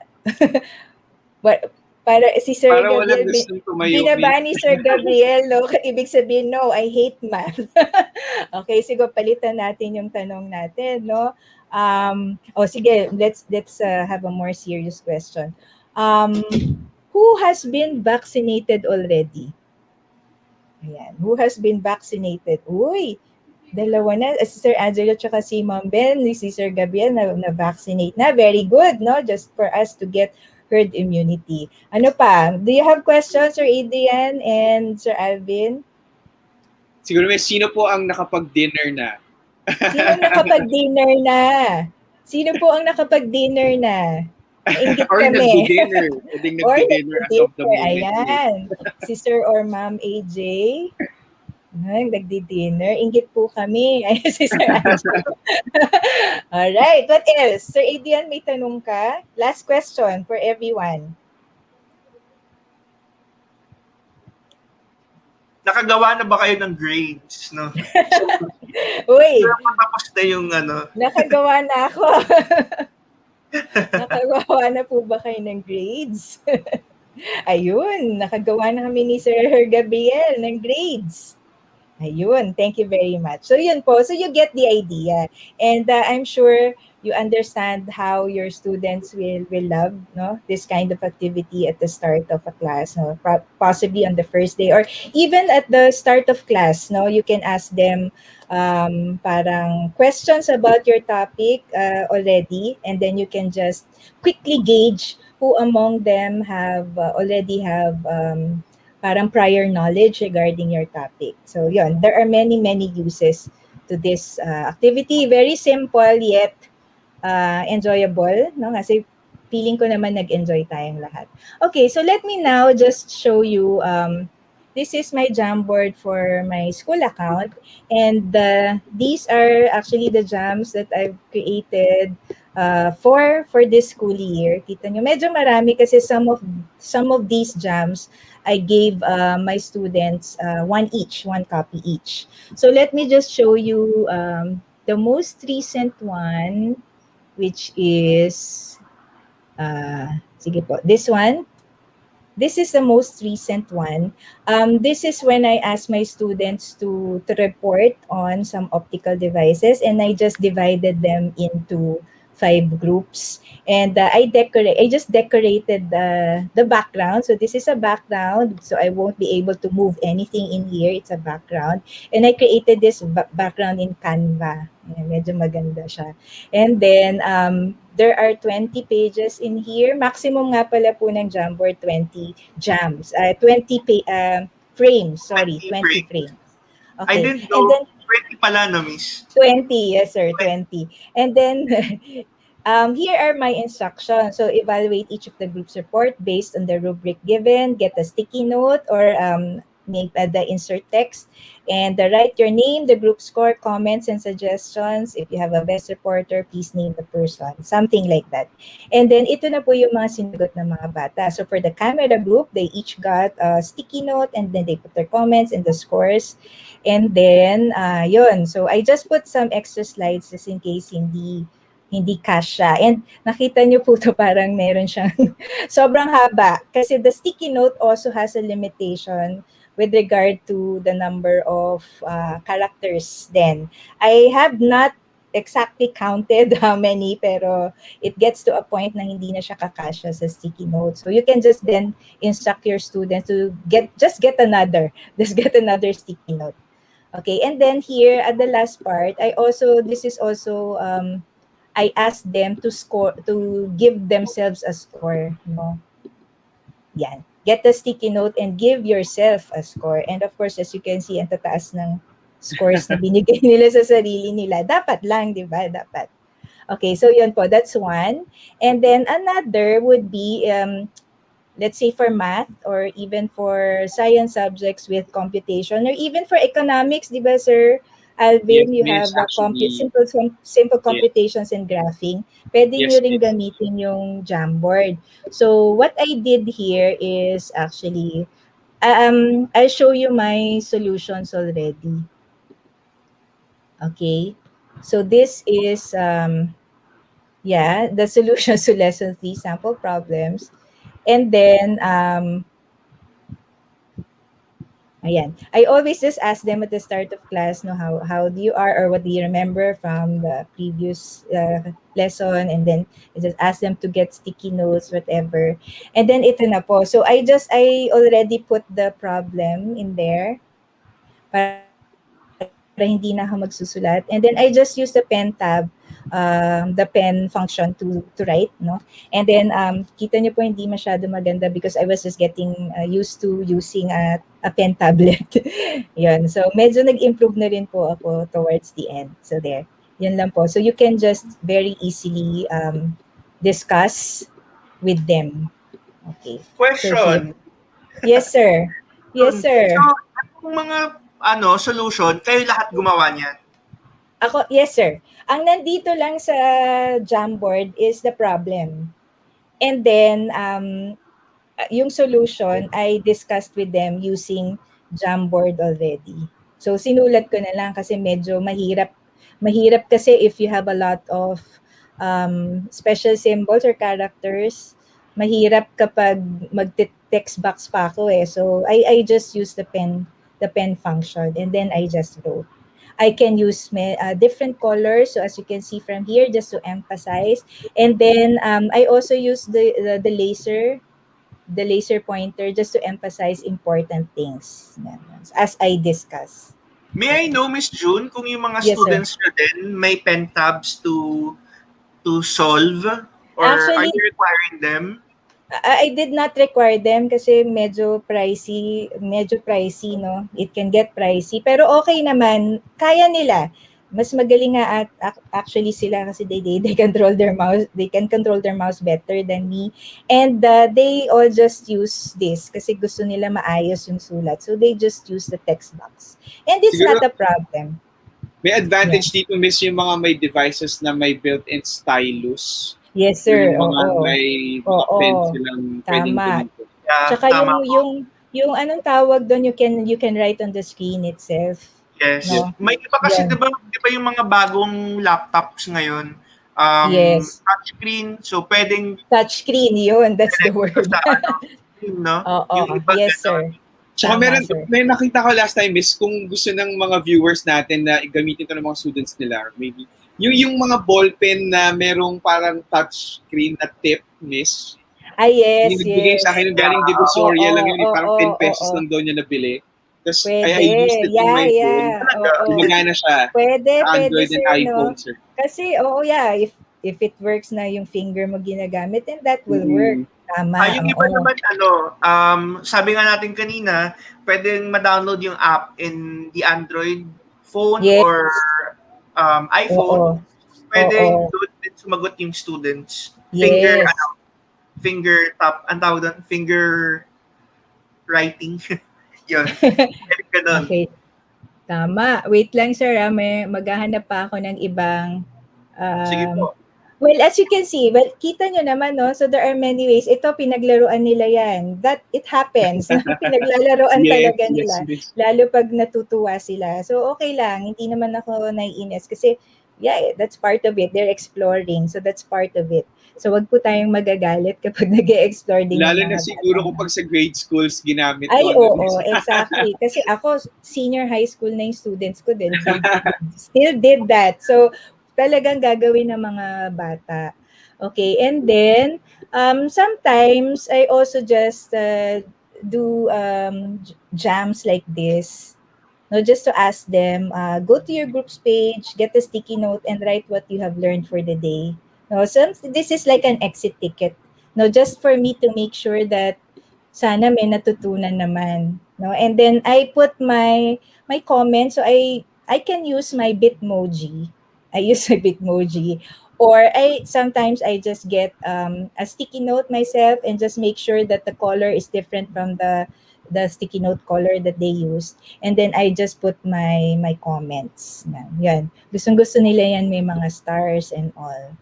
But, para si Sir Para walang Gabriel, gustong tumayo, binaba Miss. ni Sir Gabriel, no? Ibig sabihin, no, I hate math. Okay, siguro palitan natin yung tanong natin, no? Sige, let's have a more serious question. Who has been vaccinated already? Ayan, who has been vaccinated? Uy, dalawa na. Si Sir Angelo tsaka si Ma'am Ben, si Sir Gabriel na-vaccinate na. Very good, no? Just for us to get herd immunity. Ano pa? Do you have questions, Sir Adrian and Sir Alvin? Siguro may sino po ang nakapag-dinner na? Sino nakapag-dinner na? Sino po ang nakapag-dinner na? Nainggit Or kami. nagdi-dinner. Pwedeng Or nagdi-dinner as of the nagdi-dinner. moment. Ayan. Si Sir or Ma'am AJ. Ay, nagdi-dinner. Inggit po kami. Ay, si Sir Angelo. Alright. What else? Sir Adrian, may tanong ka? Last question for everyone. Nakagawa na ba kayo ng grades, no? Uy, Tapos na yung ano. nakagawa na ako. Nakagawa na po ba kayo ng grades? Ayun, nakagawa na kami ni Sir Gabriel ng grades. Ayun, thank you very much. So yun po, so you get the idea. And I'm sure you understand how your students will love this kind of activity at the start of a class, no? Possibly on the first day or even at the start of class, no? You can ask them parang questions about your topic already, and then you can just quickly gauge who among them already have parang prior knowledge regarding your topic. So yun, there are many uses to this activity. Very simple yet enjoyable, no? Kasi feeling ko naman nag-enjoy tayong lahat. Okay, so let me now just show you this is my Jamboard for my school account, and these are actually the jams that I've created for this school year. Kita nyo, medyo marami kasi some of these jams I gave my students one copy each. So let me just show you the most recent one, which is sige po, this one. This is the most recent one. This is when I asked my students to report on some optical devices, and I just divided them into 5 groups. And I just decorated the background. So this is a background, so I won't be able to move anything in here. It's a background. And I created this background in Canva. Ayan, medyo maganda siya. And then there are 20 pages in here. Maximum nga pala po ng Jamboard, 20 jams. 20 frames, sorry, 20 frames. Okay. I didn't know, and then, 20 pala, no, Miss? 20, yes sir, 20. And then, here are my instructions. So evaluate each of the group's report based on the rubric given, get a sticky note or make the insert text, and write your name, the group score, comments, and suggestions. If you have a best reporter, please name the person. Something like that. And then ito na po yung mga sinagot ng mga bata. So for the camera group, they each got a sticky note, and then they put their comments and the scores. And then, yun. So I just put some extra slides just in case hindi kasya. And nakita niyo po to, parang meron siyang sobrang haba. Kasi the sticky note also has a limitation with regard to the number of characters then. I have not exactly counted how many, pero it gets to a point na hindi na siya kakasya sa sticky note. So you can just then instruct your students to get another sticky note. Okay, and then here at the last part, I asked them to give themselves a score, no? Yan. get the sticky note and give yourself a score. And of course, as you can see, ang tataas ng scores na binigay nila sa sarili nila. Dapat lang, di ba? Dapat. Okay, so yun po, that's one. And then another would be, let's say for math or even for science subjects with computation or even for economics, di ba, Sir Yes, Alvin, you miss. have Actually, simple yeah. computations and graphing. Pwede nyo Yes, rin miss. gamitin yung Jamboard. So what I did here is actually, I'll show you my solutions already. Okay. So this is, yeah, the solutions to lesson 3 sample problems. And then, ayan. I always just ask them at the start of class, no, how do you are or what do you remember from the previous lesson, and then I just ask them to get sticky notes, whatever. And then ito na po. So I already put the problem in there para hindi na ako magsusulat. And then I just use the pen tab, the pen function to write, no? And then kita niyo po hindi masyado maganda because I was just getting used to using a pen tablet. Yun. So medyo nag-improve na rin po ako towards the end. So there. Yun lang po. So you can just very easily discuss with them. Okay. So here. Question. Yes, sir. Yes, So, sir. anong mga solution, kayo lahat gumawa niyan? Ako, yes, sir. Ang nandito lang sa Jamboard is the problem. And then, yung solution, I discussed with them using Jamboard already. So, sinulat ko na lang kasi medyo mahirap. Mahirap kasi if you have a lot of special symbols or characters, mahirap kapag mag-text box pa ako eh. So, I just use the pen function, and then I just wrote. I can use different colors. So as you can see from here, just to emphasize. And then I also use the laser pointer just to emphasize important things as I discuss. May I know, Miss June, kung yung mga Yes, sir. students nyo din may pen tabs to solve, or are Actually, you requiring them? I did not require them kasi medyo pricey, no? It can get pricey. Pero okay naman, kaya nila. Mas magaling nga actually sila kasi they can control their mouse better than me. And they all just use this kasi gusto nila maayos yung sulat. So they just use the text box. And it's Siguro, not a problem. may Yeah. advantage dito, miss, yung mga may devices na may built-in stylus. Yes, Or sir. yung mga Oo. may mga Oo. pen silang pwedeng Tama. gamitin. Yeah, Tsaka tama po. yung anong tawag doon, you can write on the screen itself. Yes. Yes. No? May iba kasi, Yan. di ba yung mga bagong laptops ngayon, Yes. touchscreen, so pwedeng Touchscreen, yun. That's the connect word. sa screen, no? Oo. Yung iba Yes, ganon. sir. Tsaka Tama, sir. may nakita ko last time, miss, kung gusto ng mga viewers natin na gamitin to ng mga students nila, or maybe, yung mga ballpen na merong parang touch screen na tip, miss. Yung Yes, nagbigay yes. sa akin, galing Yeah. Divisoria Oo, lang yun, parang oo, 10 pesos oo. lang daw niya nabili. Tapos, Pwede. I used it on my phone. Oo. Gumagana siya Pwede, sa Android and sir, no? iPhone, sir. Kasi, yeah, if it works na yung finger mo ginagamit, then that will work. Tama, Yung iba oo. naman, sabi nga natin kanina, pwedeng ma-download yung app in the Android phone Yes. or iPhone. Oo. Pwedeng Oo. doon din sumagot yung students. Yes. Finger tap, ang tawag doon, finger writing. Yun. Ganun. Okay. Tama. Wait lang, sir. May maghahanap pa ako ng ibang Sige po. well, as you can see, kita nyo naman, no? So there are many ways. Ito, pinaglaruan nila yan. It happens. No? Pinaglalaroan talaga nila. miss. Lalo pag natutuwa sila. So okay lang. Hindi naman ako naiinis. Kasi, yeah, that's part of it. They're exploring. So that's part of it. So wag po tayong magagalit kapag nag-e-explore din Lalo yung na mga siguro bata. kung pag sa grade schools ginamit Ay, to. oo, exactly. Kasi ako, senior high school na yung students ko din. Still did that. So, talagang gagawin ng mga bata. Okay, and then, sometimes, I also just do jams like this. No, just to ask them, go to your group's page, get a sticky note, and write what you have learned for the day. No, so this is like an exit ticket. No, just for me to make sure that sana may natutunan naman, no? And then I put my comment, so I can use my Bitmoji. I use my Bitmoji. Or sometimes I just get a sticky note myself and just make sure that the color is different from the sticky note color that they used. And then I just put my comments. Yan. Gustong-gusto nila yan, may mga stars and all.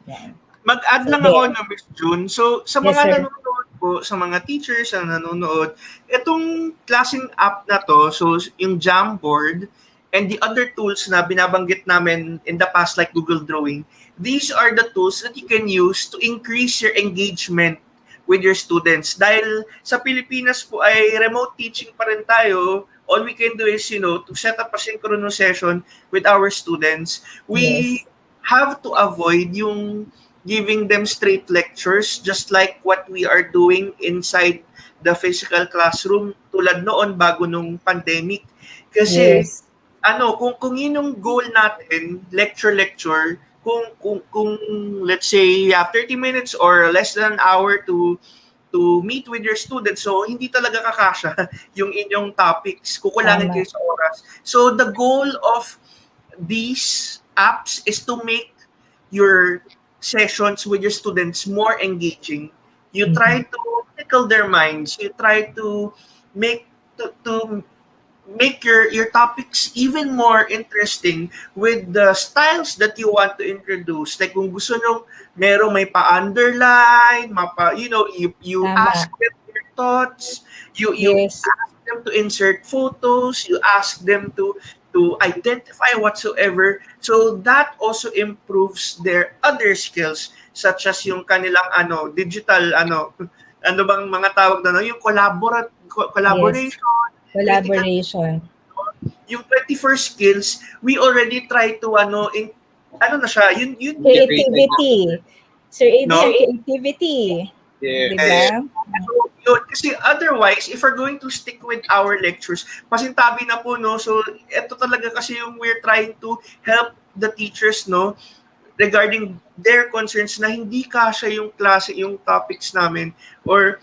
Yan. Mag-add So lang ako there. ng Miss June. So, sa Yes, mga sir. nanonood po, sa mga teachers na nanonood, itong klaseng app na to, so yung Jamboard and the other tools na binabanggit namin in the past like Google Drawing, these are the tools that you can use to increase your engagement with your students. Dahil sa Pilipinas po ay remote teaching pa rin tayo, all we can do is, to set up a synchronous session with our students. We Yes. have to avoid yung giving them straight lectures just like what we are doing inside the physical classroom tulad noon bago nung pandemic. Kasi Yes. kung yun yung goal natin, lecture, kung let's say you have 30 minutes or less than an hour to meet with your students, so hindi talaga kakasya yung inyong topics, kukulangin Tama. kayo sa oras. So the goal of these apps is to make your sessions with your students more engaging. You try to tickle their minds. You try to make to make your topics even more interesting with the styles that you want to introduce. Like kung gusto nyo may pa-underline, you ask Tama. them their thoughts, you Yes. ask them to insert photos, you ask them to identify whatsoever. So that also improves their other skills such as yung kanilang digital ano bang mga tawag na yung Yes. collaboration, critical, Collaboration. yung 21st skills, we already try to ano na siya, yun Creativity. Sir AD, no? creativity. Yeah. Eh, Diba? so, yun, kasi otherwise, if we're going to stick with our lectures, pasintabi na po, no? So, ito talaga kasi yung we're trying to help the teachers, no? Regarding their concerns na hindi kasya yung klase, yung topics namin, or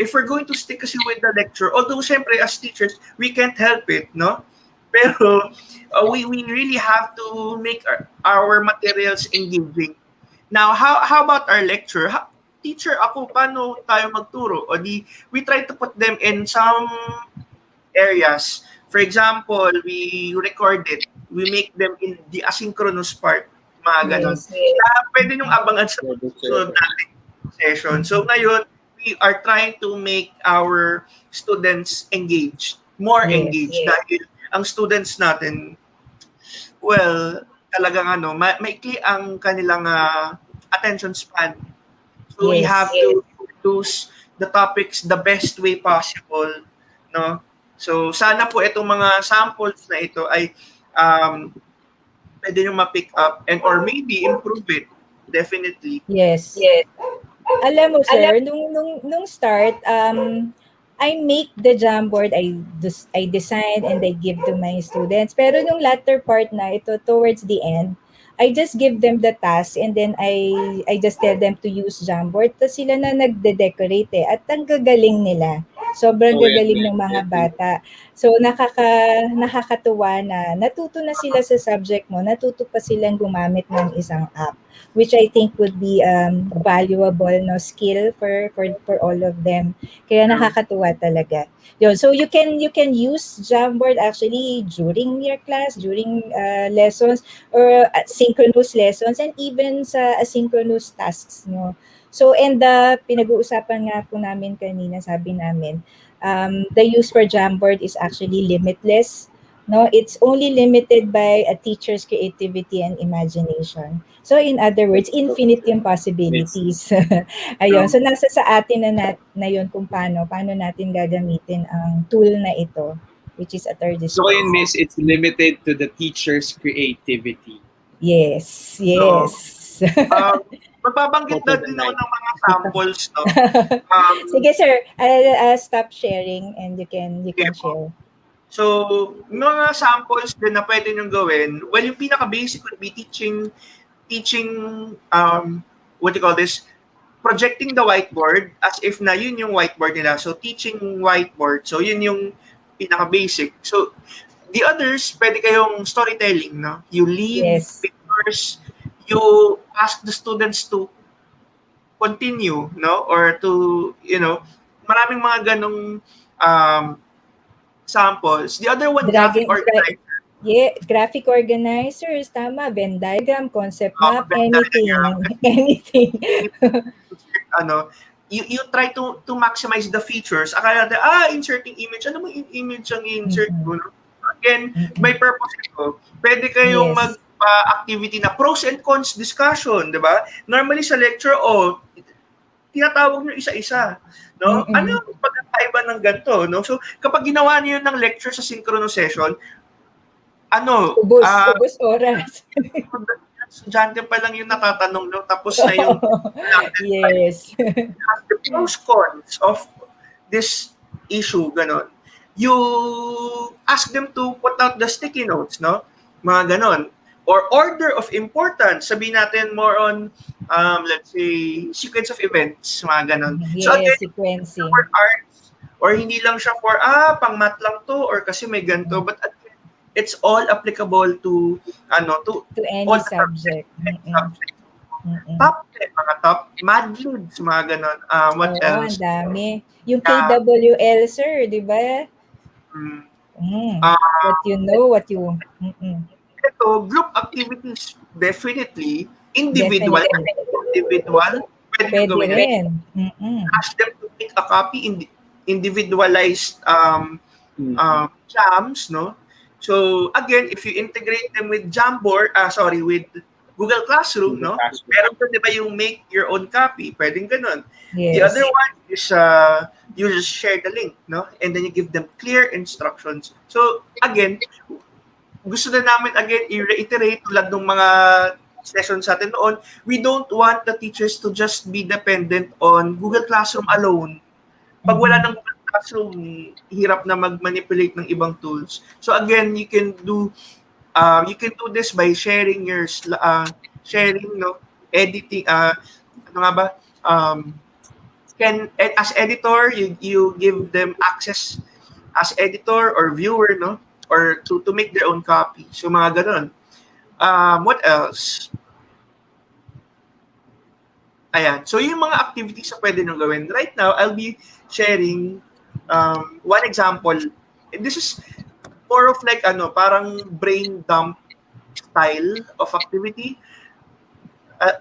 if we're going to stick kasi with the lecture, although syempre as teachers, we can't help it, no? Pero we really have to make our materials engaging. Now, how about our lecture? Teacher ako, paano tayo magturo? O we try to put them in some areas. For example, we record it. We make them in the asynchronous part. Mga ganon. Yes. Pwede nyung abangan sa susunod natin session. So ngayon, we are trying to make our students engaged, more Yes. engaged. Dahil ang students natin, well, talagang maikli ang kanilang attention span. So we Yes. have to use the topics the best way possible, no? So sana po itong mga samples na ito ay pwede nyo ma-pick up and or maybe improve it. Definitely. Yes. Alam mo, sir, nung start, I make the Jamboard, I design and I give to my students. Pero nung latter part na ito, towards the end, I just give them the task and then I just tell them to use Jamboard. Tapos sila na nagde-decorate eh. At ang gagaling nila. Sobrang gagaling ng mga bata. So nakakatuwa na natuto na sila sa subject mo, natuto pa silang gumamit ng isang app, which I think would be valuable skill for all of them. Kaya nakakatuwa talaga. Yun. So you can use Jamboard actually during your class, during lessons or synchronous lessons and even sa asynchronous tasks, no. So and pinag-uusapan nga po namin kanina, sabi namin, the use for Jamboard is actually limitless. No, it's only limited by a teacher's creativity and imagination. So in other words, infinite yung possibilities. Ayun. So nasa sa atin na yun kung paano natin gagamitin ang tool na ito, which is at our So disposal. yun, Miss, it's limited to the teacher's creativity. Yes. Magbabanggit na din ako ng mga samples, no? Sige, sir. I'll stop sharing and you can share. So, mga samples din na pwede nyo gawin, well, yung pinaka-basic would be teaching, what do you call this? projecting the whiteboard as if na yun yung whiteboard nila. So, teaching whiteboard. So, yun yung pinaka-basic. So, the others, pwede kayong storytelling, no? You leave Yes. pictures, you ask the students to continue, no? Or to, maraming mga ganong samples. The other one, graphic organizer. Yeah, graphic organizers, tama, Venn diagram, concept map, Venn anything. diagram. Anything. You try to maximize the features. Akala natin, inserting image. Ano mo image ang insert mo? No? Again, may purpose ito. Pwede kayong mag-activity na pros and cons discussion, di ba? Normally sa lecture, tinatawag nyo isa-isa. No? Ano yung pagkakaiba ng ganito? No? So, kapag ginawa niyo ng lecture sa synchronous session, ubos oras. Estudyante pa lang yung natatanong, no? Tapos na yung yes. the pros cons of this issue, ganon. You ask them to put out the sticky notes, no? Mga ganon. Or order of importance, sabihin natin more on, let's say, sequence of events, mga ganon. Yes, so again, sequencing. For arts, or hindi lang siya for, pang math lang to, or kasi may ganito, but it's all applicable to any all subject. Top 10, mga top Mad Libs, mga ganon. What else? Ang dami. Yung KWL, sir, di ba? What you know, what you... Ito, group activities, definitely. Individual, pwede gawin. rin. Ask them to make a copy, individualized jams, no? So, again, if you integrate them with Jamboard, with Google Classroom, no? Meron pa, di ba, yung make your own copy. Pwedeng ganun. Yes. The other one is you just share the link, no? And then you give them clear instructions. So, again, gusto na namin, again, i-reiterate tulad ng mga sessions natin noon, we don't want the teachers to just be dependent on Google Classroom alone. Pag wala ng Google Classroom, hirap na mag-manipulate ng ibang tools. So again, you can do this by sharing your editing, as editor, you give them access as editor or viewer, no? Or to make their own copy. So mga ganun. What else? Ayan. So yung mga activities na pwede nyo gawin. Right now, I'll be sharing one example. And this is more of like parang brain dump style of activity.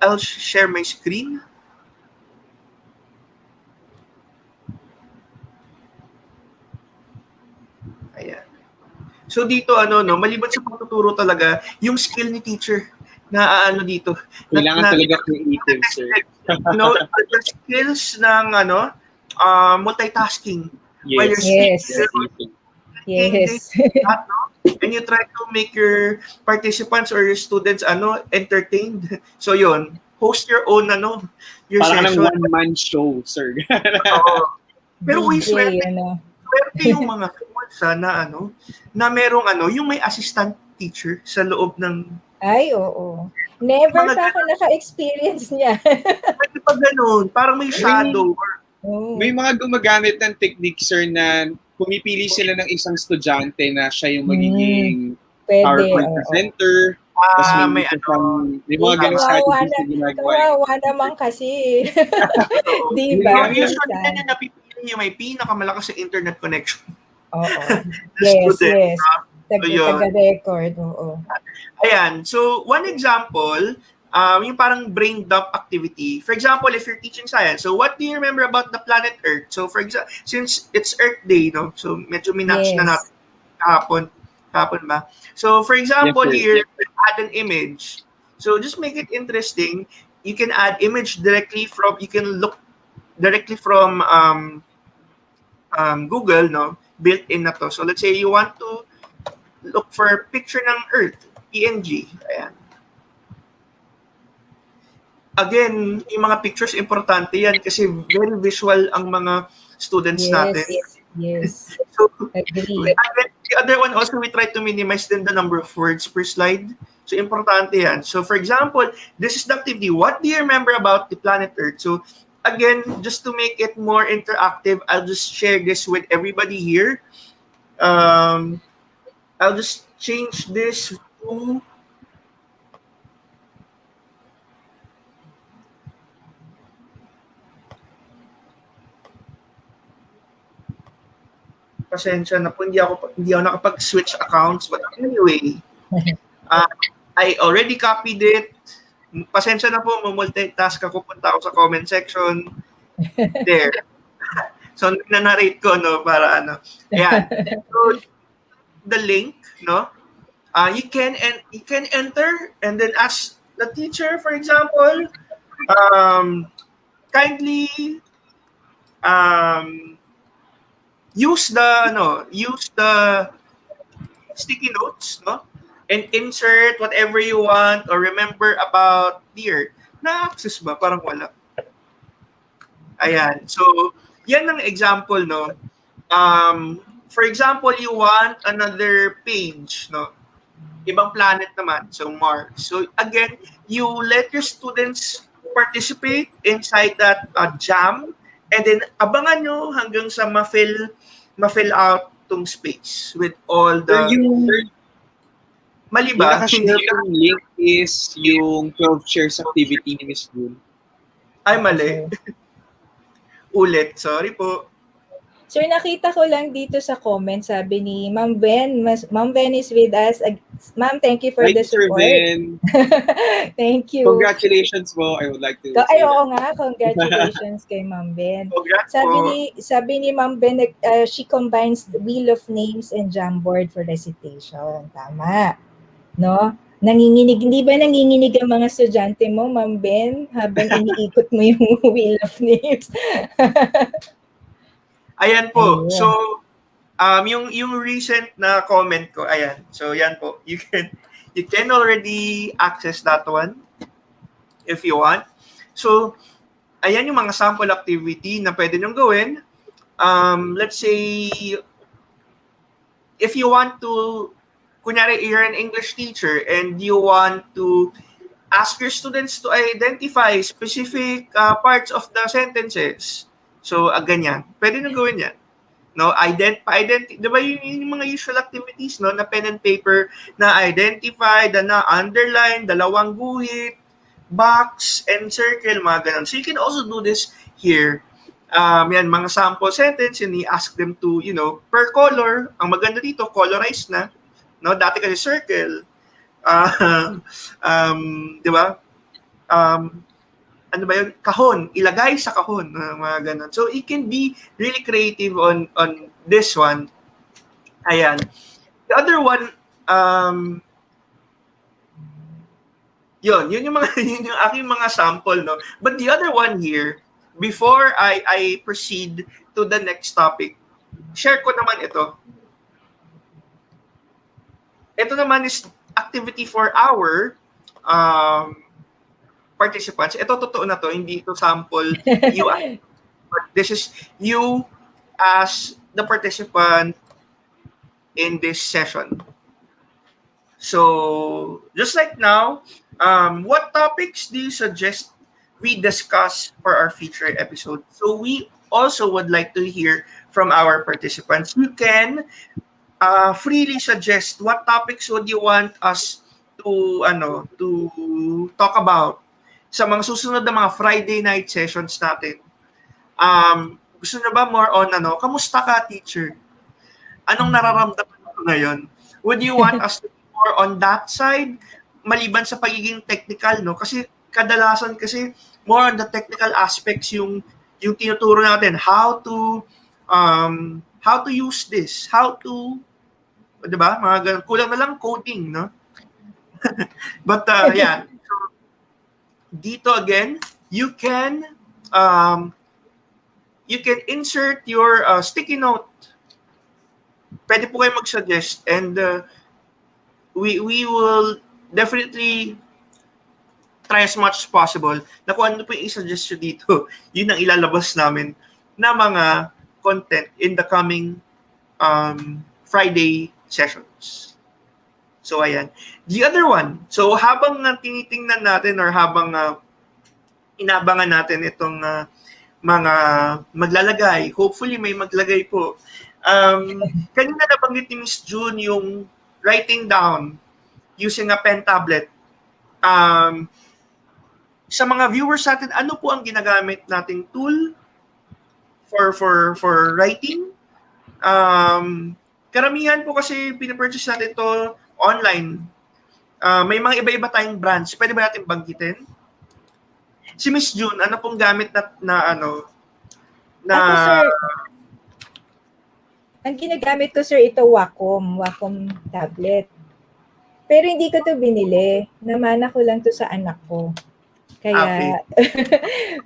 I'll share my screen. Ayan. So dito maliban sa pagtuturo talaga, yung skill ni teacher na dito. Kailangan talaga creative, sir. The skills ng multitasking. Yes. Yes. And you try to make your participants or your students entertained. So yun, host your own your parang session. Parang one-man show, sir. Pero swerte yung mga na na merong yung may assistant teacher sa loob ng... Ay, oo. Never pa ako naka-experience niya. Pwede pa ganun. Parang may shadow. May mga gumagamit ng technique, sir, na pumipili sila ng isang estudyante na siya yung magiging PowerPoint presenter. May mga ganun strategies na ginagawa. Kawawa naman kasi. Diba? Usually na napipili yung may pinakamalakas sa internet connection. Oo. Yes. Taga-record. Oo. Ayan. So, one example, yung parang brain dump activity. For example, if you're teaching science, so what do you remember about the planet Earth? So, for example, since it's Earth Day, no? So, medyo minatch na natin kahapon ba? So, for example, here, add an image. So, just make it interesting. You can add image you can look directly from Google, no? Built-in na to. So, let's say you want to look for a picture ng Earth, PNG. Ayan. Again, yung mga pictures, importante yan kasi very visual ang mga students natin. Yes. So, agree. The other one also, we try to minimize then the number of words per slide. So, importante yan. So, for example, this is the activity. What do you remember about the planet Earth? So, again, just to make it more interactive, I'll just share this with everybody here. I'll just change this to pasensya na po, hindi ako nakapag-switch accounts, but anyway, I already copied it. Pasensya na po, multitask ako, punta ako sa comment section. There. So, na-narrate ko, no, para ano. Ayan. So, the link, no, you can enter and then ask the teacher, for example, kindly use the sticky notes, no, and insert whatever you want or remember about the earth. Na-access ba? Parang wala. Ayan. So, yan ang example, no. For example, you want another page, no. Ibang planet naman, so Mars. So, again, you let your students participate inside that jam and then abangan nyo hanggang sa ma-fill out tong space with all the... Mali ba? Yung nakashare link is yung 12 shares activity ni Miss June. Ay, mali. Ulit. Sorry po. Sir, nakita ko lang dito sa comment, sabi ni Ma'am Ben. Ma'am Ben is with us. Ma'am, thank you for the support. Thank you. Congratulations po. I would like to Ay, oo nga. Congratulations kay Ma'am Ben. Congrats Sabi ni Ma'am Ben, she combines the Wheel of Names and Jamboard for recitation. Tama. No? Hindi ba nanginginig ang mga estudyante mo, Ma'am Ben, habang iniikot mo yung Wheel of Names? Ayan po. So, yung recent na comment ko, ayan. So, yan po. You can already access that one if you want. So, ayan yung mga sample activity na pwede nyong gawin. Let's say, if you want to, kunyari, you're an English teacher and you want to ask your students to identify specific parts of the sentences. So, ganyan. Pwede nyo gawin yan. No, di ba yung mga usual activities, no, na pen and paper, na identify, na underline, dalawang guhit, box, and circle, mga ganun. So, you can also do this here. Yan, mga sample sentence, and i-ask them to, per color. Ang maganda dito, colorized na. No, dati kasi circle. Di ba? Ano ba yun? Kahon. Ilagay sa kahon. Mga ganun. So, it can be really creative on this one. Ayan. The other one, yun yung aking mga sample, no? But the other one here, before I proceed to the next topic, share ko naman ito. Ito naman is activity for our participants. Ito totoo na to, hindi ito sample. This is you as the participant in this session. So, just like now, what topics do you suggest we discuss for our future episode? So, we also would like to hear from our participants. You can freely suggest what topics would you want us to talk about sa mga susunod na mga Friday night sessions natin. Gusto nyo ba more on kamusta ka, teacher? Anong nararamdaman mo ngayon? Would you want us to be more on that side? Maliban sa pagiging technical, no? Kasi kadalasan more on the technical aspects yung tinuturo natin. How to use this? How to, di ba? Mga ganun. Kulang na lang coding, no? But, yeah. Dito again, you can insert your sticky note. Pwede po kayo mag-suggest and we will definitely try as much as possible na kung ano po yung i-suggest nyo dito, yun ang ilalabas namin na mga content in the coming Friday sessions. So, ayan. The other one, so habang tinitingnan natin or habang inabangan natin itong mga maglalagay. Hopefully may maglagay po. Kanina nabanggit ni Miss June yung writing down using a pen tablet. Sa mga viewers natin, ano po ang ginagamit nating tool for writing? Karamihan po kasi pinapurchase natin to online. May mga iba-iba tayong brands. Pwede ba natin banggitin? Si Miss June, ano pong gamit na Ako, sir, ang ginagamit ko, sir, ito Wacom tablet. Pero hindi ko to binili. Namana ko lang to sa anak ko. Kaya,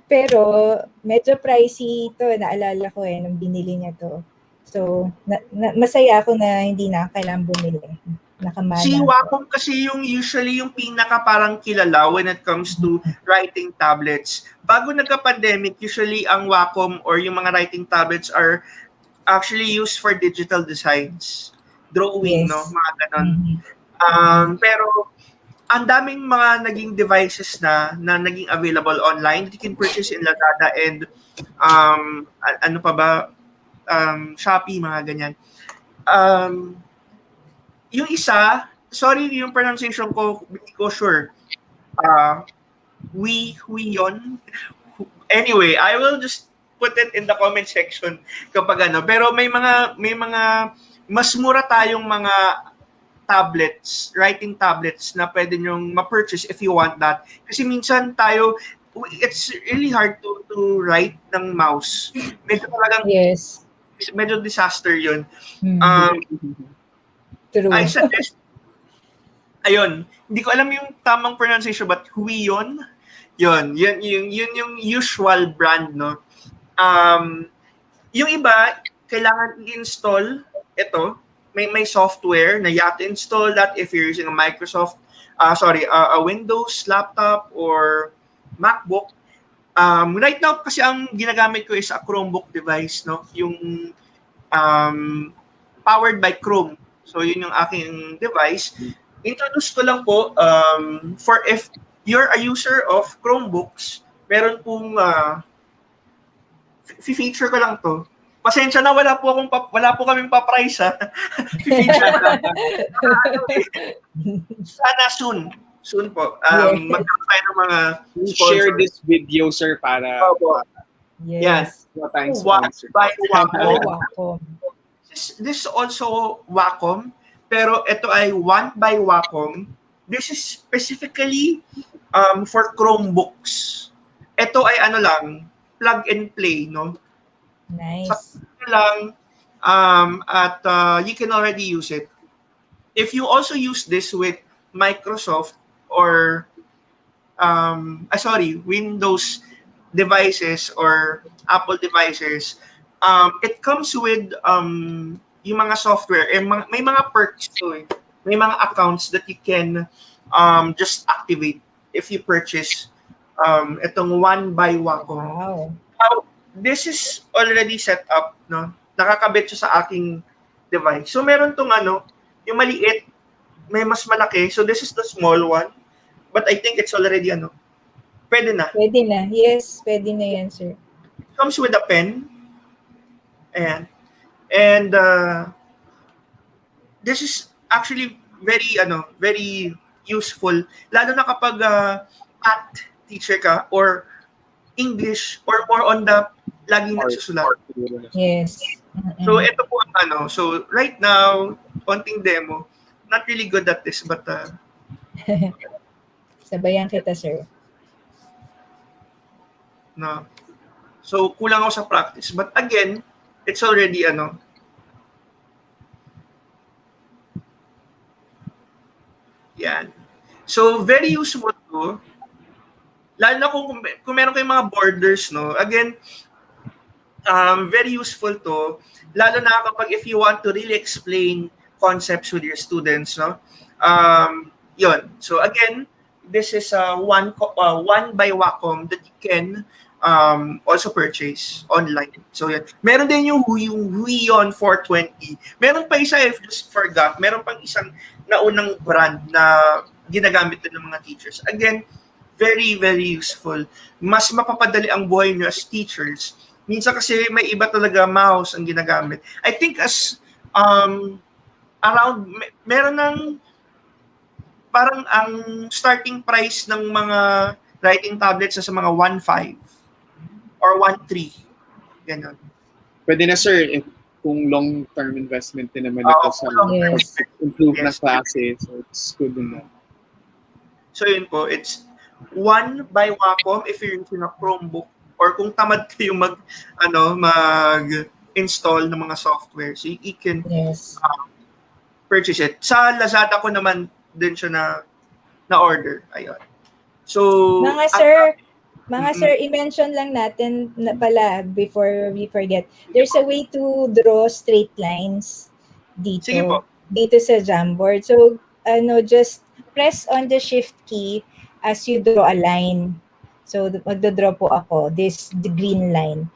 pero medyo pricey ito. Naalala ko nung binili niya to. So, masaya ako na hindi na kailangan bumili. Nakamana. Si Wacom kasi usually yung pinaka parang kilala when it comes to writing tablets. Bago nagka-pandemic, usually ang Wacom or yung mga writing tablets are actually used for digital designs. Drawing, Yes. no? Mga ganon. Pero ang daming mga naging devices na naging available online. You can purchase in Lazada and ano pa ba? Shopee, mga ganyan. Yung isa, sorry yung pronunciation ko, hindi ko sure. Huiyon. Anyway, I will just put it in the comment section kapag ano. Pero may mga mas mura tayong mga tablets, writing tablets na pwede nyong ma-purchase if you want that. Kasi minsan it's really hard to write ng mouse. Medyo talagang Yes. medyo disaster yun. True. I suggest, ayun, hindi ko alam yung tamang pronunciation, but Huiyon, yun yung usual brand, no? Yung iba, kailangan i-install ito, may software na you have to install that if you're using a Windows laptop or MacBook. Right now, kasi ang ginagamit ko is a Chromebook device, no? Yung powered by Chrome. So, yun yung aking device. Introduce ko lang po, for if you're a user of Chromebooks, meron pong, feature ko lang to. Pasensya na, wala po kaming pa-price, ha. Feature ko lang. Sana soon. Soon po. Magkakaroon tayo ng mga sponsor. Share this video, sir, para Yes. By Wacom. Wacom. This is also Wacom, pero ito ay One by Wacom. This is specifically for Chromebooks. Ito ay ano lang, plug and play, no? Nice. Lang, at you can already use it. If you also use this with Microsoft or Windows devices or Apple devices, it comes with yung mga software, may mga perks to it. May mga accounts that you can just activate if you purchase itong One by Wacom. Wow. Now, this is already set up, no? Nakakabit siya sa aking device. So meron tong yung maliit, may mas malaki. So this is the small one. But I think it's already pwede na. Pwede na. Yes, pwede na yan, sir. Comes with a pen. Ayan. And this is actually very useful, lalo na kapag math teacher ka or English or more on the laging nagsusulat. Yes. So ito po ang so right now, konting demo. Not really good at this, but Sabayan kita, sir. no. So kulang ako sa practice. But again, it's already yan. So very useful to. Lalo na kung meron kayong mga borders, no. Again, very useful to. Lalo na kapag if you want to really explain concepts with your students, no. Yun. So again, this is one by Wacom that you can also purchase online. So yan. Meron din yung Huion 420. Meron pa isa, if just forgot, meron pang isang naunang brand na ginagamit din ng mga teachers. Again, very, very useful. Mas mapapadali ang buhay nyo as teachers. Minsan kasi may iba talaga mouse ang ginagamit. I think as meron ng parang ang starting price ng mga writing tablets sa mga 1.5 or 1.3. Ganun. Pwede na, sir, kung long-term investment din naman ito sa improve na klase. So, it's good na. So, yun po. It's one by Wacom if you're using a Chromebook or kung tamad kayo mag-install ng mga software. So, you can purchase it. Sa Lazada ko naman din siya na order. Ayun. So, Mga sir, i-mention lang natin na pala before we forget. There's a way to draw straight lines dito. Sige po. Dito sa Jamboard. So, just press on the shift key as you draw a line. So, magdodraw po ako. The green line.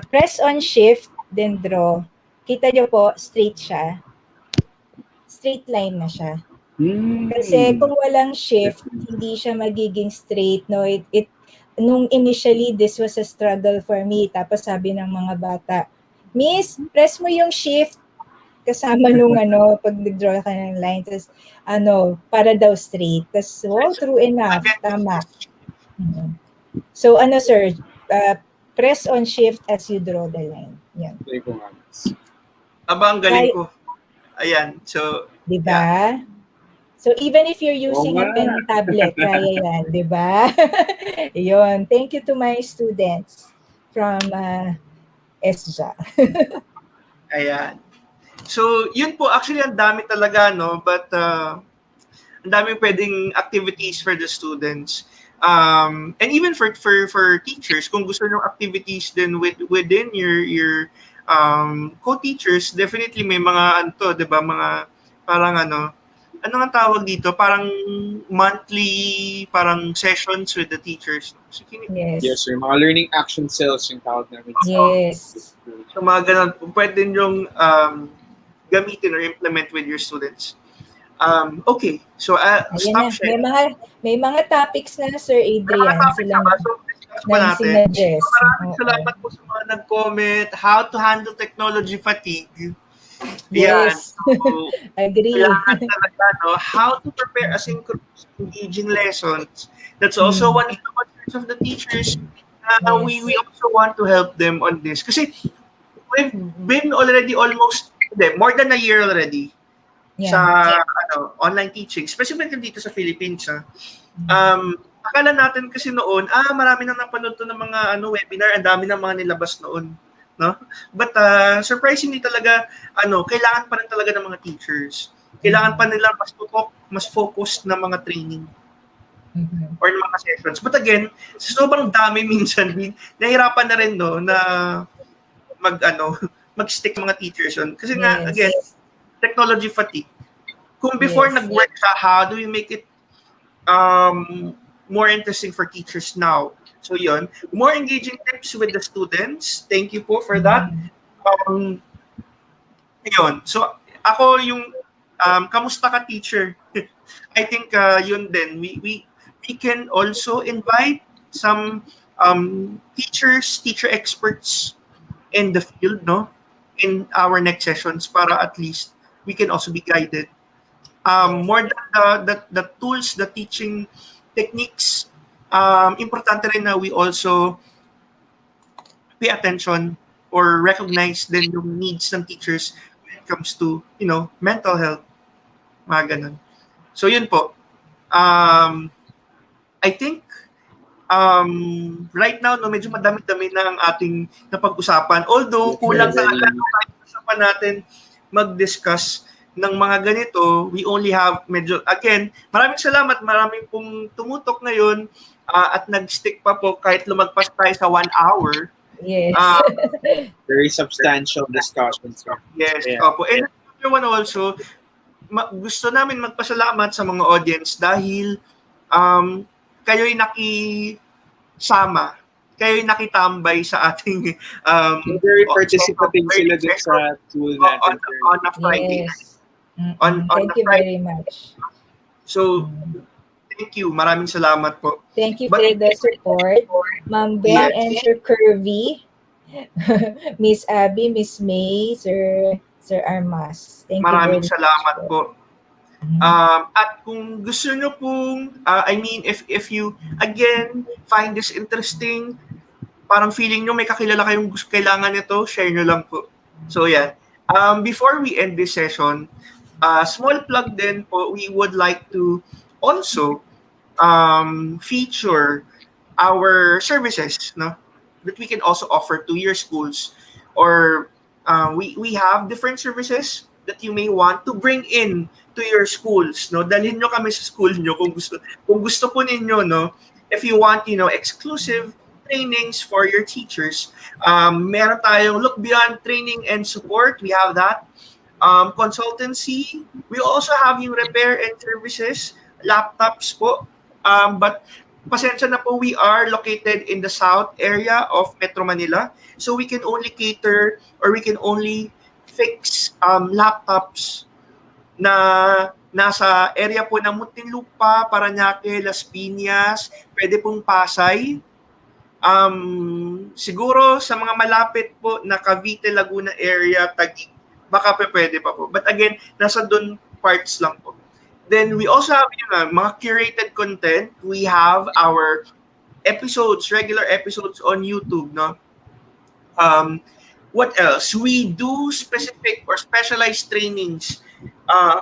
Press on shift, then draw. Kita nyo po, straight siya. Straight line na siya. Kasi kung walang shift, hindi siya magiging straight. No, nung initially, this was a struggle for me. Tapos sabi ng mga bata, Miss, press mo yung shift kasama nung pag nag-draw ka ng line. Tapos, para daw straight. Tapos, wow, true enough. Tama. So, sir, press on shift as you draw the line. Yan. Ang galing ko. Ayan. So, diba? Yeah. So, even if you're using a pen tablet, kaya yan, di ba? Yun. Thank you to my students from ESJA. Ayan. So, yun po. Actually, ang dami talaga, no? But, ang daming pwedeng activities for the students. And even for teachers, kung gusto nyo activities din within your co-teachers, definitely may mga di ba? Mga parang ano nga tawag dito? Parang monthly, parang sessions with the teachers. So, yes, sir. Mga learning action cells yung tawag namin. Yes. So, mga ganun. Pwede nyo gamitin or implement with your students. Okay. So, stop sharing. May mga topics na, Sir Adrian. Silang sinuggest. Maraming salamat po sa mga nag-comment. How to handle technology fatigue. Yes. So, agree. How to prepare asynchronous engaging lessons. That's also one of the concerns of the teachers. We also want to help them on this. Kasi we've been already more than a year already sa online teaching, specifically dito sa Philippines. Akala natin kasi noon, marami nang napanood to ng mga webinar, ang dami ng mga nilabas noon. No? But surprisingly talaga, kailangan pa rin talaga ng mga teachers. Kailangan pa nila mas focused na mga training or ng mga sessions. But again, sobrang dami minsan, nahirapan na rin na mag-stick mga teachers on. Kasi nga, again, technology fatigue. Kung before nag-work how do we make it more interesting for teachers now? So yun, more engaging tips with the students. Thank you po for that. Yun. So ako yung kamusta ka teacher? I think yun din. We can also invite some teacher experts in the field, no, in our next sessions para at least we can also be guided. More than the tools, the teaching techniques. Importante rin na we also pay attention or recognize din yung needs ng teachers when it comes to, mental health. Mga ganun. So, yun po. I think, right now, medyo madami-dami na ang ating napag-usapan. Although, kulang talaga usapan natin mag-discuss ng mga ganito. We only have again, maraming salamat. Maraming pong tumutok ngayon. At nag-stick pa po kahit lumagpas tayo sa 1 hour. Yes. Very substantial discussion, sir. Yes. Yeah. Opo. And another one also, gusto namin magpasalamat sa mga audience dahil kayo'y nakisama, kayo'y nakitambay sa ating very participating sila dun sa tool natin. On a Friday. Yes. Thank you very much. So, Thank you. Maraming salamat po. Thank you for the support. Ma'am Ben and Sir Curvy, Miss Abby, Miss May, Sir Armas. Thank you Maraming very much salamat po. po. At kung gusto nyo pong, if you, again, find this interesting, parang feeling nyo may kakilala kayong kailangan nito, share nyo lang po. So, yan. Before we end this session, small plug din po, we would like to also feature our services, no, that we can also offer to your schools, or we have different services that you may want to bring in to your schools, no. Dalhin nyo kami sa school nyo kung gusto po ninyo, no. If you want, exclusive trainings for your teachers, meron tayong Look Beyond Training and Support. We have that. Consultancy. We also have yung repair and services, laptops po. But pasensya na po, we are located in the south area of Metro Manila. So we can only cater, or we can only fix laptops na nasa area po ng Muntinlupa, Parañaque, Las Piñas, pwede pong Pasay. Siguro sa mga malapit po na Cavite, Laguna area, Taguig, baka pwede pa po. But again, nasa dun parts lang po. Then we also have mga curated content. We have our episodes, regular episodes on YouTube, no? What else? We do specific or specialized trainings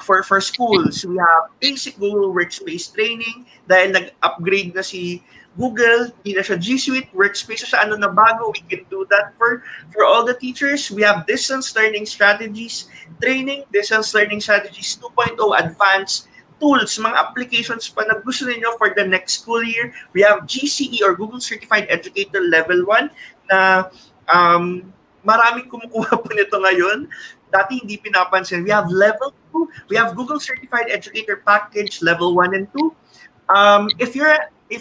for schools. We have basic Google Workspace training dahil nag-upgrade na si Google, hindi na siya G Suite, Workspace siya, ano na bago, we can do that for all the teachers. We have distance learning strategies training, distance learning strategies 2.0 advanced tools, mga applications pa na gusto niyo for the next school year. We have GCE or Google Certified Educator Level 1 na maraming kumukuha po nito ngayon. Dati hindi pinapansin. We have Level 2. We have Google Certified Educator Package Level 1 and 2. If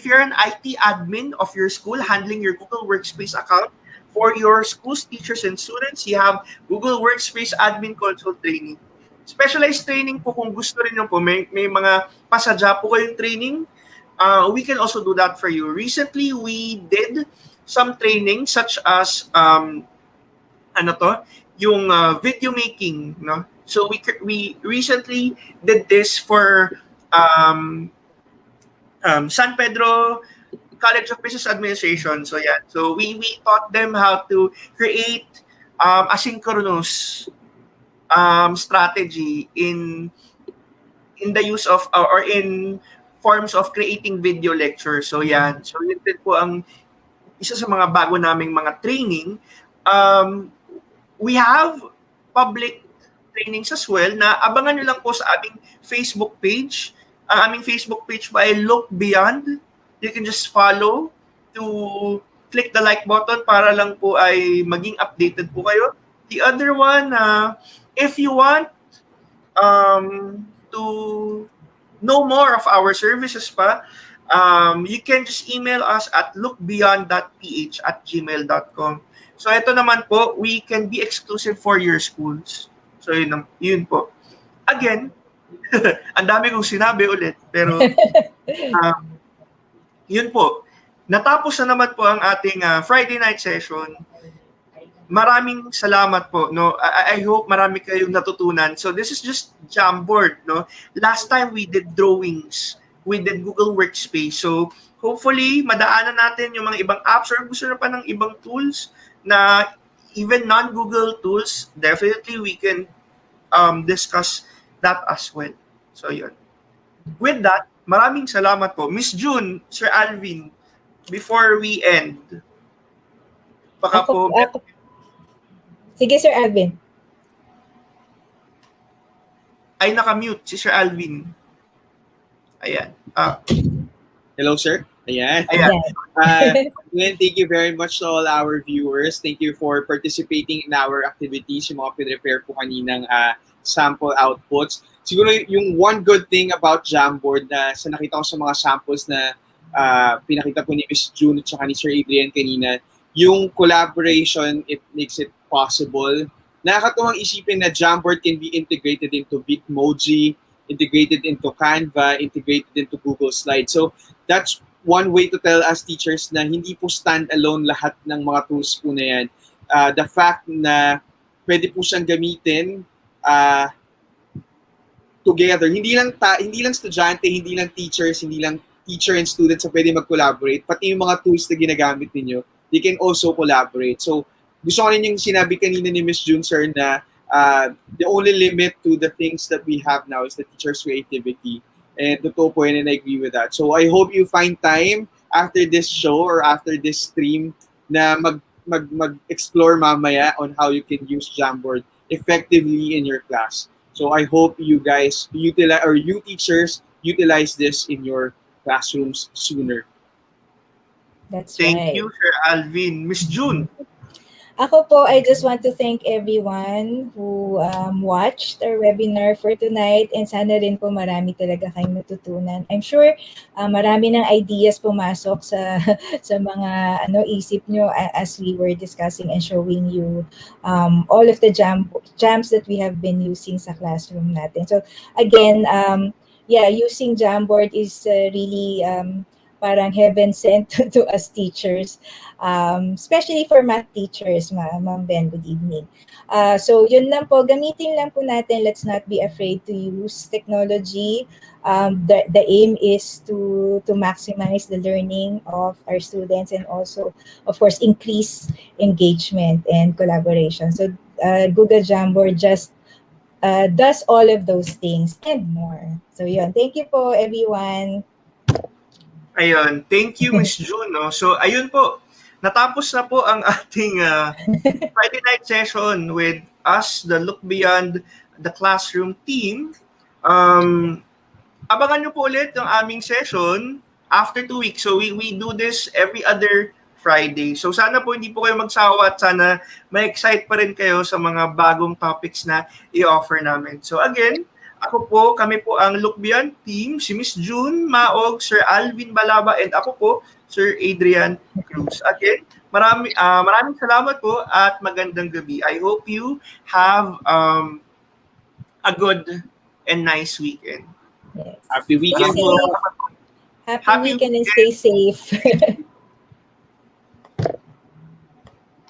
you're an IT admin of your school handling your Google Workspace account for your school's teachers and students, you have Google Workspace Admin Console Training. Specialized training po kung gusto rin nyo po, may mga pasadya po kayong training, we can also do that for you. Recently, we did some training such as, yung video making, no? So we recently did this for San Pedro College of Business Administration. So yeah, so we taught them how to create asynchronous strategy in the use of or in forms of creating video lectures. So yan. So yun din po ang isa sa mga bago naming mga training. We have public trainings as well na abangan nyo lang po sa aming Facebook page. Ang aming Facebook page po ay Look Beyond. You can just follow to click the like button para lang po ay maging updated po kayo. The other one, if you want to know more of our services pa, you can just email us at lookbeyond.ph@gmail.com. So ito naman po, we can be exclusive for your schools. So yun po. Again, ang dami kong sinabi ulit, pero yun po. Natapos na naman po ang ating Friday night session. Maraming salamat po, no. I hope marami kayong natutunan. So this is just Jamboard, no. Last time we did drawings, we did Google Workspace. So hopefully madaanan natin yung mga ibang apps or gusto na pa ng ibang tools na even non-Google tools. Definitely we can discuss that as well. So yun. With that, maraming salamat po. Miss June, Sir Alvin, before we end, baka po... Sige, Sir Alvin. Ay, nakamute si Sir Alvin. Ayan. Hello, sir. Ayan. Again, thank you very much to all our viewers. Thank you for participating in our activities, yung mga pinrepare po kaninang sample outputs. Siguro yung one good thing about Jamboard na sa nakita ko sa mga samples na pinakita po ni Miss June at saka ni Sir Adrian kanina, yung collaboration, it makes it possible. Nakakatuwang isipin na Jamboard can be integrated into Bitmoji, integrated into Canva, integrated into Google Slides. So that's one way to tell us teachers na hindi po stand-alone lahat ng mga tools po na yan. The fact na pwede po siyang gamitin together. Hindi lang estudyante, hindi lang teachers, hindi lang teacher and students na pwede mag-collaborate. Pati yung mga tools na ginagamit ninyo, they can also collaborate. So, gusto ko rin yung sinabi kanina ni Miss June, sir, na the only limit to the things that we have now is the teacher's creativity. And totoo po yun, and I agree with that. So, I hope you find time after this show or after this stream na mag-explore mamaya on how you can use Jamboard effectively in your class. So I hope you guys utilize, or you teachers utilize this in your classrooms sooner. That's Thank right. you, Sir Alvin. Miss June. Ako po, I just want to thank everyone who watched our webinar for tonight, and sana rin po marami talaga kayong natutunan. I'm sure marami ng ideas pumasok sa sa mga isip nyo as we were discussing and showing you all of the jams that we have been using sa classroom natin. So again, using Jamboard is really parang heaven sent to us teachers, especially for math teachers, Ma'am Ben, good evening. So yun lang po, gamitin lang po natin, let's not be afraid to use technology. The aim is to maximize the learning of our students and also, of course, increase engagement and collaboration. So Google Jamboard just does all of those things and more. So yun, thank you po everyone. Ayun, thank you, Miss June. No? So, ayun po, natapos na po ang ating Friday night session with us, the Look Beyond the Classroom team. Abangan nyo po ulit ang aming session after 2 weeks. So, we do this every other Friday. So, sana po hindi po kayo magsawa at sana ma-excite pa rin kayo sa mga bagong topics na i-offer namin. So, again, kami po ang Look Beyond team, si Miss June Maog, Sir Alvin Balaba, and ako po, Sir Adrian Cruz. Again, maraming salamat po at magandang gabi. I hope you have a good and nice weekend. Yes. Happy weekend po. Happy weekend and stay safe.